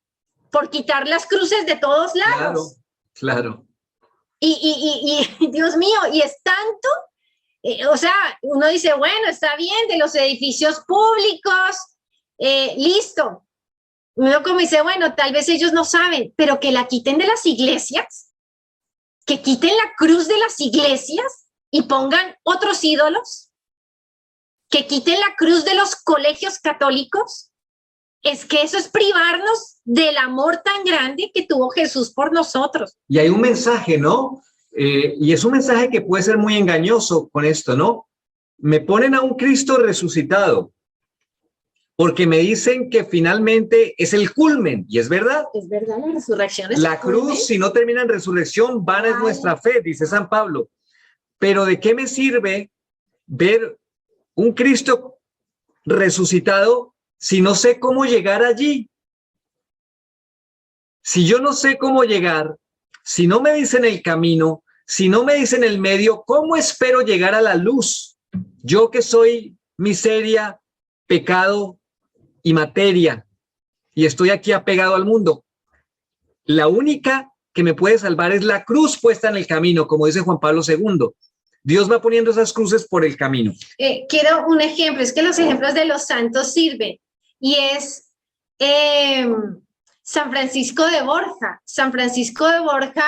Speaker 3: por quitar las cruces de todos lados.
Speaker 1: Claro.
Speaker 3: Y Dios mío, y es tanto, o sea, uno dice, bueno, está bien, de los edificios públicos, listo. Uno como dice, bueno, tal vez ellos no saben, pero que la quiten de las iglesias, que quiten la cruz de las iglesias y pongan otros ídolos, que quiten la cruz de los colegios católicos. Es que eso es privarnos del amor tan grande que tuvo Jesús por nosotros.
Speaker 1: Y hay un mensaje, ¿no? Y es un mensaje que puede ser muy engañoso con esto, ¿no? Me ponen a un Cristo resucitado porque me dicen que finalmente es el culmen, y es verdad.
Speaker 3: Es verdad, la resurrección es
Speaker 1: la cruz, culmen. Si no termina en resurrección, vana es nuestra fe, dice San Pablo. Pero ¿de qué me sirve ver un Cristo resucitado si no sé cómo llegar allí? Si yo no sé cómo llegar, si no me dicen el camino, si no me dicen el medio, ¿cómo espero llegar a la luz? Yo que soy miseria, pecado y materia, y estoy aquí apegado al mundo. La única que me puede salvar es la cruz puesta en el camino, como dice Juan Pablo II. Dios va poniendo esas cruces por el camino.
Speaker 3: Quiero un ejemplo, es que los ejemplos de los santos sirven, y es San Francisco de Borja. San Francisco de Borja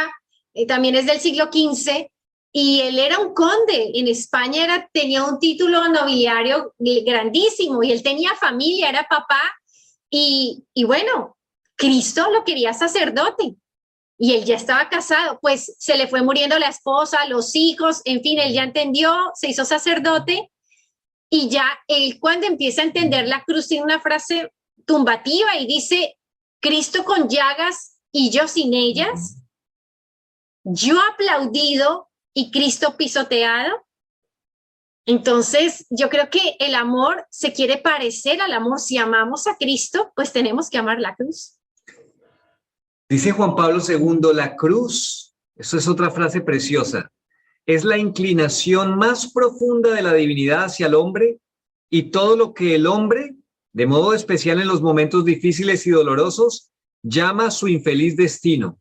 Speaker 3: también es del siglo XV, y él era un conde. En España tenía un título nobiliario grandísimo, y él tenía familia, era papá, y bueno, Cristo lo quería sacerdote, y él ya estaba casado, pues se le fue muriendo la esposa, los hijos, en fin, él ya entendió, se hizo sacerdote, y ya él, cuando empieza a entender la cruz, tiene una frase tumbativa y dice, Cristo con llagas y yo sin ellas, yo aplaudido y Cristo pisoteado. Entonces, yo creo que el amor se quiere parecer al amor. Si amamos a Cristo, pues tenemos que amar la cruz.
Speaker 1: Dice Juan Pablo II, la cruz, eso es otra frase preciosa, es la inclinación más profunda de la divinidad hacia el hombre, y todo lo que el hombre, de modo especial en los momentos difíciles y dolorosos, llama su infeliz destino.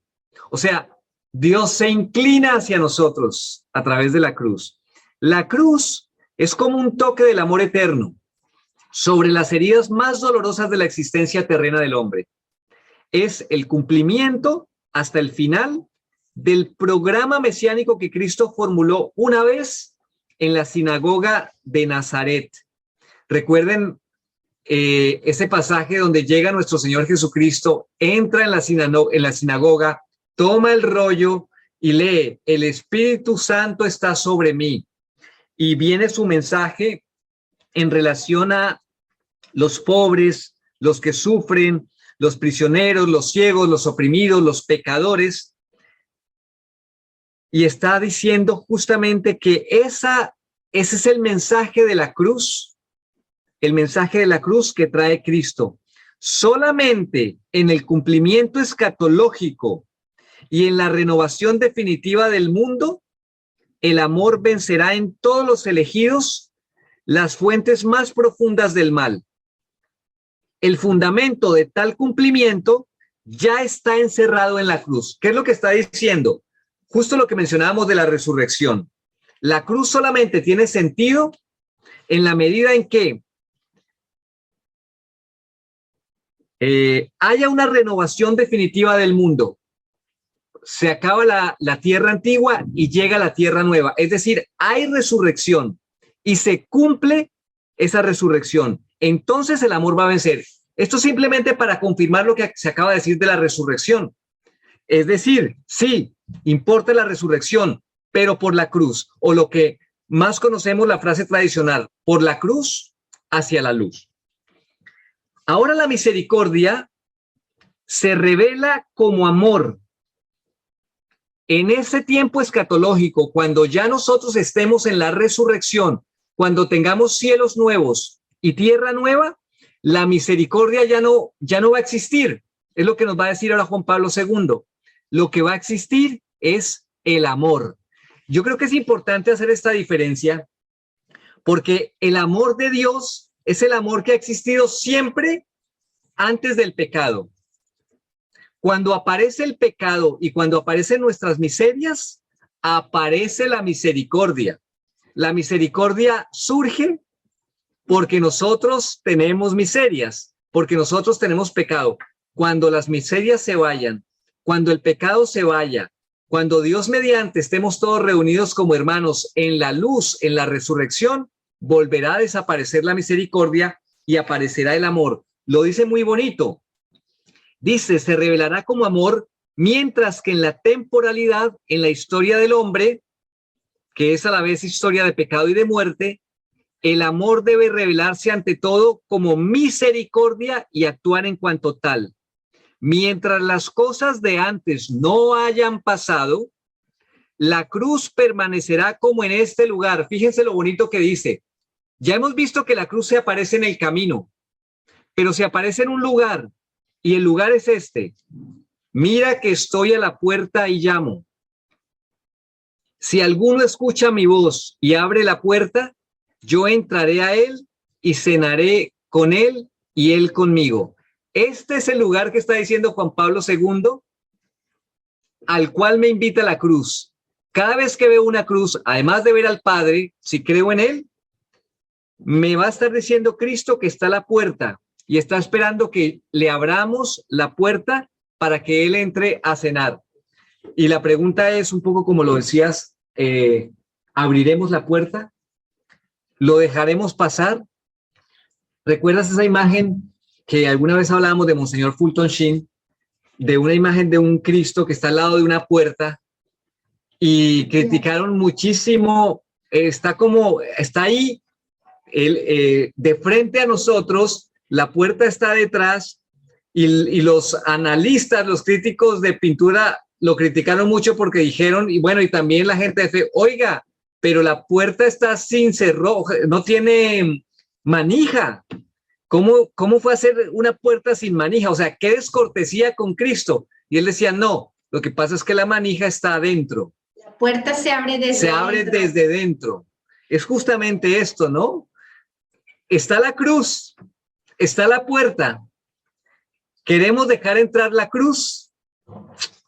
Speaker 1: O sea, Dios se inclina hacia nosotros a través de la cruz. La cruz es como un toque del amor eterno sobre las heridas más dolorosas de la existencia terrena del hombre. Es el cumplimiento hasta el final del programa mesiánico que Cristo formuló una vez en la sinagoga de Nazaret. Recuerden ese pasaje donde llega nuestro Señor Jesucristo, entra en la sinagoga, toma el rollo y lee, el Espíritu Santo está sobre mí. Y viene su mensaje en relación a los pobres, los que sufren, los prisioneros, los ciegos, los oprimidos, los pecadores. Y está diciendo justamente que ese es el mensaje de la cruz, el mensaje de la cruz que trae Cristo. Solamente en el cumplimiento escatológico y en la renovación definitiva del mundo el amor vencerá en todos los elegidos las fuentes más profundas del mal. El fundamento de tal cumplimiento ya está encerrado en la cruz. ¿Qué es lo que está diciendo? Justo lo que mencionábamos de la resurrección. La cruz solamente tiene sentido en la medida en que haya una renovación definitiva del mundo. Se acaba la tierra antigua y llega la tierra nueva. Es decir, hay resurrección y se cumple esa resurrección. Entonces el amor va a vencer. Esto simplemente para confirmar lo que se acaba de decir de la resurrección. Es decir, sí, importa la resurrección, pero por la cruz, o lo que más conocemos la frase tradicional, por la cruz hacia la luz. Ahora la misericordia se revela como amor. En ese tiempo escatológico, cuando ya nosotros estemos en la resurrección, cuando tengamos cielos nuevos y tierra nueva, la misericordia ya no va a existir. Es lo que nos va a decir ahora Juan Pablo II. Lo que va a existir es el amor. Yo creo que es importante hacer esta diferencia porque el amor de Dios es el amor que ha existido siempre antes del pecado. Cuando aparece el pecado y cuando aparecen nuestras miserias, aparece la misericordia. La misericordia surge porque nosotros tenemos miserias, porque nosotros tenemos pecado. Cuando las miserias se vayan, cuando el pecado se vaya, cuando Dios mediante estemos todos reunidos como hermanos en la luz, en la resurrección, volverá a desaparecer la misericordia y aparecerá el amor. Lo dice muy bonito. Dice, se revelará como amor, mientras que en la temporalidad, en la historia del hombre, que es a la vez historia de pecado y de muerte, el amor debe revelarse ante todo como misericordia y actuar en cuanto tal. Mientras las cosas de antes no hayan pasado, la cruz permanecerá como en este lugar. Fíjense lo bonito que dice. Ya hemos visto que la cruz se aparece en el camino, pero se aparece en un lugar. Y el lugar es este. Mira que estoy a la puerta y llamo. Si alguno escucha mi voz y abre la puerta, yo entraré a él y cenaré con él y él conmigo. Este es el lugar que está diciendo Juan Pablo II, al cual me invita la cruz. Cada vez que veo una cruz, además de ver al Padre, si creo en él, me va a estar diciendo Cristo que está a la puerta y está esperando que le abramos la puerta para que él entre a cenar. Y la pregunta es un poco como lo decías, ¿abriremos la puerta? ¿Lo dejaremos pasar? ¿Recuerdas esa imagen que alguna vez hablábamos de Monseñor Fulton Sheen, de una imagen de un Cristo que está al lado de una puerta y criticaron muchísimo? Está ahí, de frente a nosotros, la puerta está detrás y los analistas, los críticos de pintura lo criticaron mucho porque dijeron, y bueno, y también la gente de fe, oiga, pero la puerta está sin cerrojo, no tiene manija. ¿Cómo fue hacer una puerta sin manija? O sea, qué descortesía con Cristo. Y él decía, no, lo que pasa es que la manija está adentro.
Speaker 3: La puerta se abre
Speaker 1: desde dentro. Es justamente esto, ¿no? Está la cruz, está la puerta. ¿Queremos dejar entrar la cruz?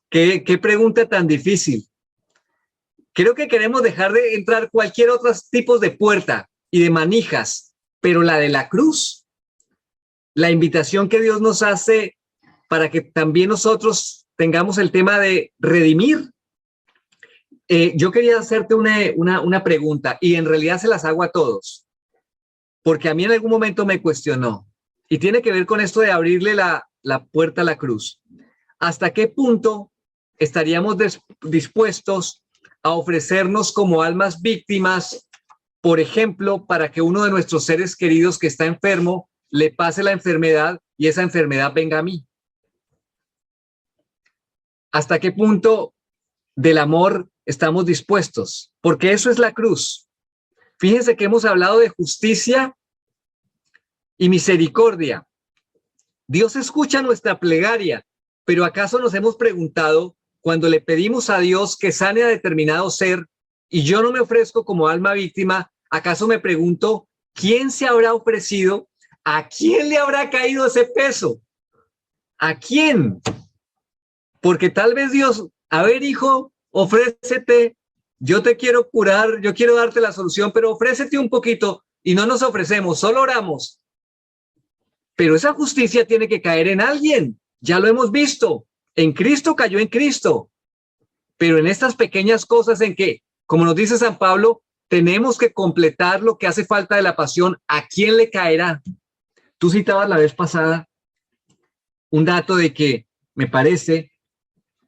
Speaker 1: ¿Qué pregunta tan difícil? Creo que queremos dejar de entrar cualquier otro tipo de puerta y de manijas, pero la de la cruz, la invitación que Dios nos hace para que también nosotros tengamos el tema de redimir. Yo quería hacerte una pregunta y en realidad se las hago a todos, porque a mí en algún momento me cuestionó y tiene que ver con esto de abrirle la puerta a la cruz. ¿Hasta qué punto estaríamos dispuestos a ofrecernos como almas víctimas, por ejemplo, para que uno de nuestros seres queridos que está enfermo le pase la enfermedad y esa enfermedad venga a mí? ¿Hasta qué punto del amor estamos dispuestos? Porque eso es la cruz. Fíjense que hemos hablado de justicia y misericordia. Dios escucha nuestra plegaria, pero ¿acaso nos hemos preguntado cuando le pedimos a Dios que sane a determinado ser, y yo no me ofrezco como alma víctima, ¿acaso me pregunto quién se habrá ofrecido? ¿A quién le habrá caído ese peso? ¿A quién? Porque tal vez Dios, a ver, hijo, ofrécete, yo te quiero curar, yo quiero darte la solución, pero ofrécete un poquito, y no nos ofrecemos, solo oramos. Pero esa justicia tiene que caer en alguien, ya lo hemos visto, en Cristo cayó en Cristo, pero en estas pequeñas cosas en que, como nos dice San Pablo, tenemos que completar lo que hace falta de la pasión, ¿a quién le caerá? Tú citabas la vez pasada un dato de que, me parece,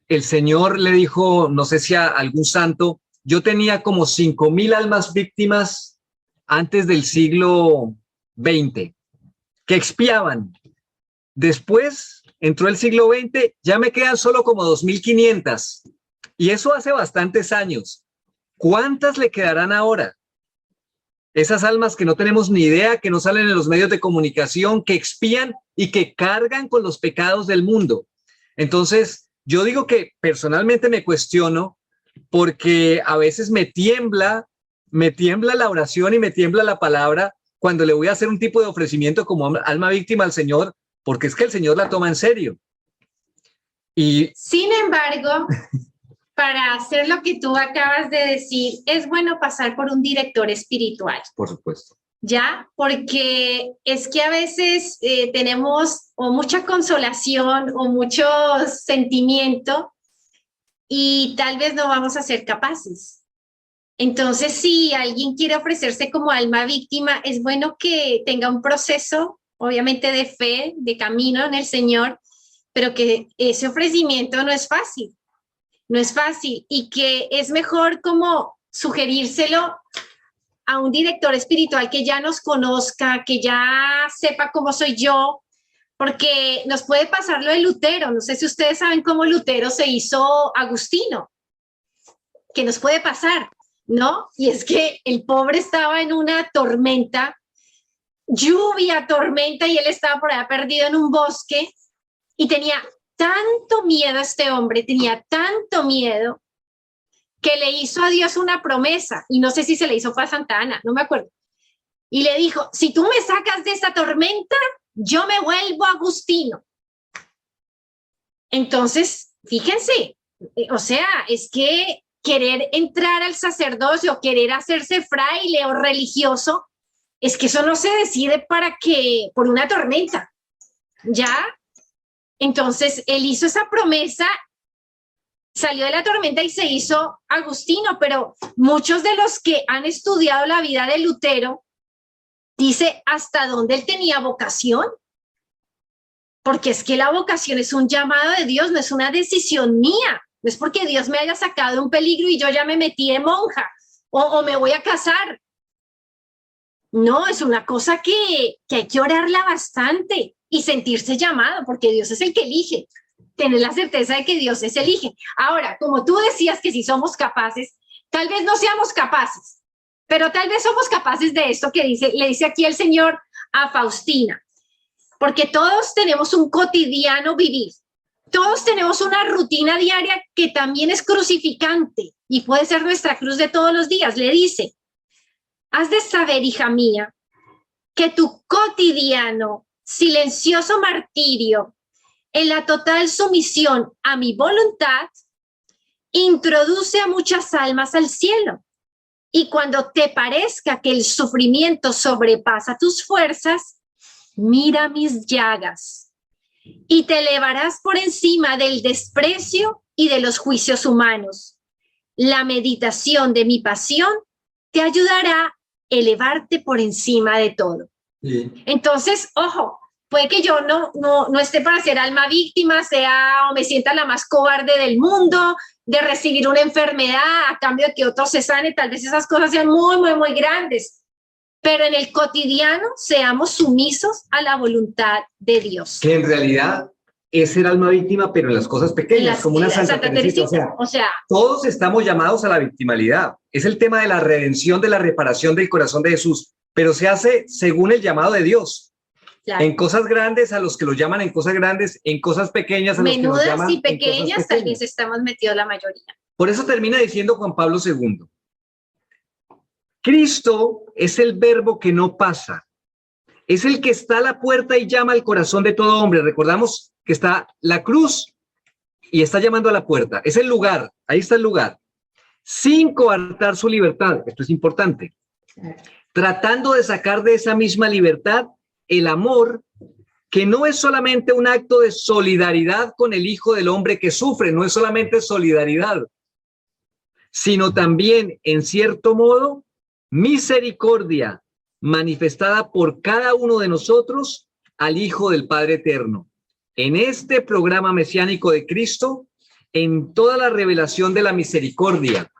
Speaker 1: el Señor le dijo, no sé si a algún santo, yo tenía como 5,000 almas víctimas antes del siglo XX, que expiaban. Después entró el siglo XX, ya me quedan solo como 2,500. Y eso hace bastantes años. ¿Cuántas le quedarán ahora? Esas almas que no tenemos ni idea, que no salen en los medios de comunicación, que expían y que cargan con los pecados del mundo. Entonces, yo digo que personalmente me cuestiono porque a veces me tiembla la oración y me tiembla la palabra cuando le voy a hacer un tipo de ofrecimiento como alma víctima al Señor, porque es que el Señor la toma en serio. Y
Speaker 3: sin embargo, para hacer lo que tú acabas de decir, es bueno pasar por un director espiritual.
Speaker 1: por supuesto.
Speaker 3: ¿Ya? Porque es que a veces tenemos o mucha consolación o mucho sentimiento y tal vez no vamos a ser capaces. Entonces, si alguien quiere ofrecerse como alma víctima, es bueno que tenga un proceso, obviamente de fe, de camino en el Señor, pero que ese ofrecimiento no es fácil. No es fácil y que es mejor como sugerírselo a un director espiritual que ya nos conozca, que ya sepa cómo soy yo, porque nos puede pasar lo de Lutero. No sé si ustedes saben cómo Lutero se hizo agustino, que nos puede pasar, ¿no? Y es que el pobre estaba en una tormenta, lluvia, tormenta, y él estaba por allá perdido en un bosque y tenía tanto miedo este hombre, tenía tanto miedo que le hizo a Dios una promesa, y no sé si se le hizo a Santa Ana, no me acuerdo, y le dijo, si tú me sacas de esta tormenta, yo me vuelvo agustino. Entonces, fíjense, o sea, es que querer entrar al sacerdocio, querer hacerse fraile o religioso, es que eso no se decide por una tormenta, ¿ya? Entonces, él hizo esa promesa, salió de la tormenta y se hizo agustino, pero muchos de los que han estudiado la vida de Lutero dice hasta dónde él tenía vocación, porque es que la vocación es un llamado de Dios, no es una decisión mía, no es porque Dios me haya sacado de un peligro y yo ya me metí de monja o me voy a casar. No, es una cosa que hay que orarla bastante y sentirse llamado, porque Dios es el que elige. Tener la certeza de que Dios es elige. Ahora, como tú decías que si somos capaces, tal vez no seamos capaces, pero tal vez somos capaces de esto que le dice aquí el Señor a Faustina, porque todos tenemos un cotidiano vivir, todos tenemos una rutina diaria que también es crucificante y puede ser nuestra cruz de todos los días. Le dice, has de saber, hija mía, que tu cotidiano, silencioso martirio, en la total sumisión a mi voluntad, introduce a muchas almas al cielo. Y cuando te parezca que el sufrimiento sobrepasa tus fuerzas, mira mis llagas y te elevarás por encima del desprecio y de los juicios humanos. La meditación de mi pasión te ayudará a elevarte por encima de todo. Sí. Entonces, ojo, puede que yo no esté para ser alma víctima, o me sienta la más cobarde del mundo, de recibir una enfermedad a cambio de que otro se sane, tal vez esas cosas sean muy, muy, muy grandes, pero en el cotidiano seamos sumisos a la voluntad de Dios.
Speaker 1: Que en realidad es ser alma víctima, pero en las cosas pequeñas, como una Santa Teresita.
Speaker 3: O sea,
Speaker 1: todos estamos llamados a la victimalidad. Es el tema de la redención, de la reparación del corazón de Jesús, pero se hace según el llamado de Dios. Claro. En cosas grandes a los que los llaman en cosas grandes, en cosas pequeñas a los que los llaman
Speaker 3: menudas y pequeñas, tal vez estamos metidos la mayoría.
Speaker 1: Por eso termina diciendo Juan Pablo II, Cristo es el verbo que no pasa. Es el que está a la puerta y llama al corazón de todo hombre. Recordamos que está la cruz y está llamando a la puerta. Es el lugar, ahí está el lugar. Sin coartar su libertad, esto es importante. Tratando de sacar de esa misma libertad el amor, que no es solamente un acto de solidaridad con el Hijo del Hombre que sufre, no es solamente solidaridad, sino también, en cierto modo, misericordia manifestada por cada uno de nosotros al Hijo del Padre Eterno. En este programa mesiánico de Cristo, en toda la revelación de la misericordia,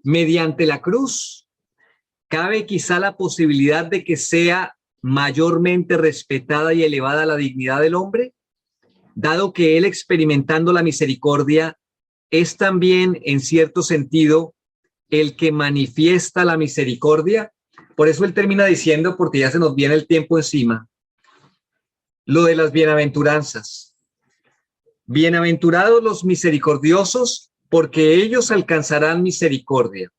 Speaker 1: mediante la cruz, cabe quizá la posibilidad de que sea mayormente respetada y elevada la dignidad del hombre, dado que él, experimentando la misericordia, es también, en cierto sentido, el que manifiesta la misericordia. Por eso él termina diciendo, porque ya se nos viene el tiempo encima, lo de las bienaventuranzas. Bienaventurados los misericordiosos, porque ellos alcanzarán misericordia.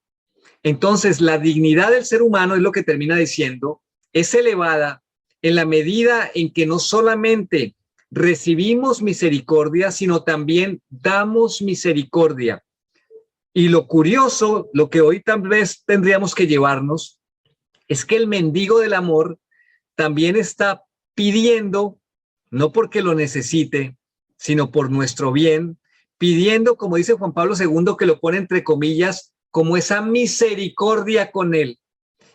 Speaker 1: Entonces, la dignidad del ser humano, es lo que termina diciendo, es elevada en la medida en que no solamente recibimos misericordia, sino también damos misericordia. Y lo curioso, lo que hoy tal vez tendríamos que llevarnos, es que el mendigo del amor también está pidiendo, no porque lo necesite, sino por nuestro bien, pidiendo, como dice Juan Pablo II, que lo pone entre comillas, como esa misericordia con él.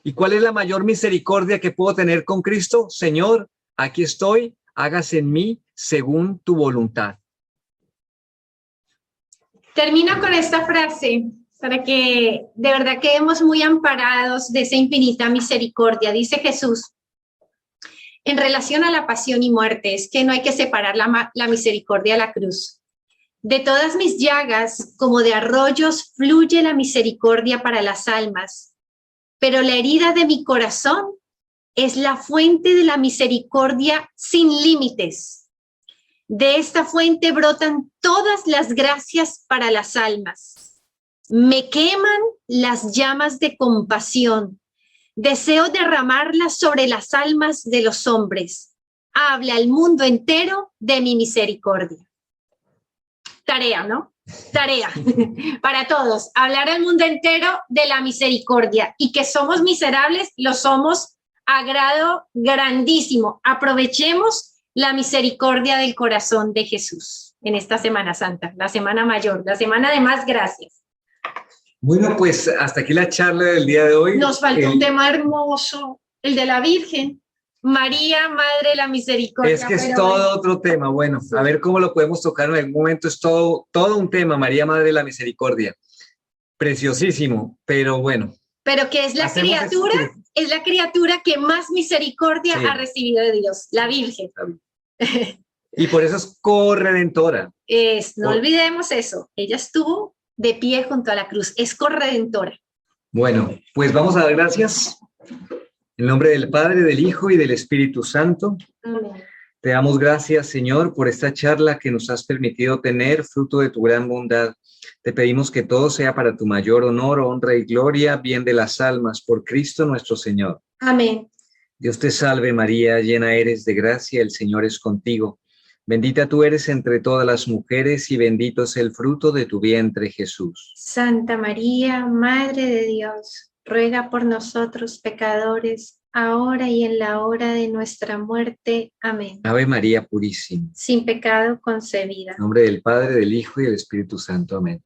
Speaker 1: ¿Y cuál es la mayor misericordia que puedo tener con Cristo? Señor, aquí estoy, hágase en mí según tu voluntad.
Speaker 3: Termino con esta frase para que de verdad quedemos muy amparados de esa infinita misericordia. Dice Jesús, en relación a la pasión y muerte, es que no hay que separar la misericordia de la cruz. De todas mis llagas, como de arroyos, fluye la misericordia para las almas. Pero la herida de mi corazón es la fuente de la misericordia sin límites. De esta fuente brotan todas las gracias para las almas. Me queman las llamas de compasión. Deseo derramarlas sobre las almas de los hombres. Habla al mundo entero de mi misericordia. Tarea, ¿no? Tarea para todos, hablar al mundo entero de la misericordia y que somos miserables, lo somos a grado grandísimo. Aprovechemos la misericordia del corazón de Jesús en esta Semana Santa, la Semana Mayor, la Semana de más gracias.
Speaker 1: Bueno, pues hasta aquí la charla del día de hoy.
Speaker 3: Nos faltó un tema hermoso, el de la Virgen. María, Madre de la Misericordia.
Speaker 1: Es que es todo otro tema. Bueno, a ver cómo lo podemos tocar en algún momento. Es todo un tema, María, Madre de la Misericordia. Preciosísimo, pero bueno.
Speaker 3: Pero que es la criatura que más misericordia ha recibido de Dios, la Virgen.
Speaker 1: Y por eso es corredentora.
Speaker 3: No olvidemos eso. Ella estuvo de pie junto a la cruz. Es corredentora.
Speaker 1: Bueno, pues vamos a dar gracias. En nombre del Padre, del Hijo y del Espíritu Santo.
Speaker 3: Amén.
Speaker 1: Te damos gracias, Señor, por esta charla que nos has permitido tener, fruto de tu gran bondad. Te pedimos que todo sea para tu mayor honor, honra y gloria, bien de las almas, por Cristo nuestro Señor.
Speaker 3: Amén.
Speaker 1: Dios te salve, María, llena eres de gracia, el Señor es contigo. Bendita tú eres entre todas las mujeres y bendito es el fruto de tu vientre, Jesús.
Speaker 2: Santa María, Madre de Dios, ruega por nosotros pecadores, ahora y en la hora de nuestra muerte. Amén.
Speaker 1: Ave María Purísima.
Speaker 2: Sin pecado concebida.
Speaker 1: En nombre del Padre, del Hijo y del Espíritu Santo. Amén.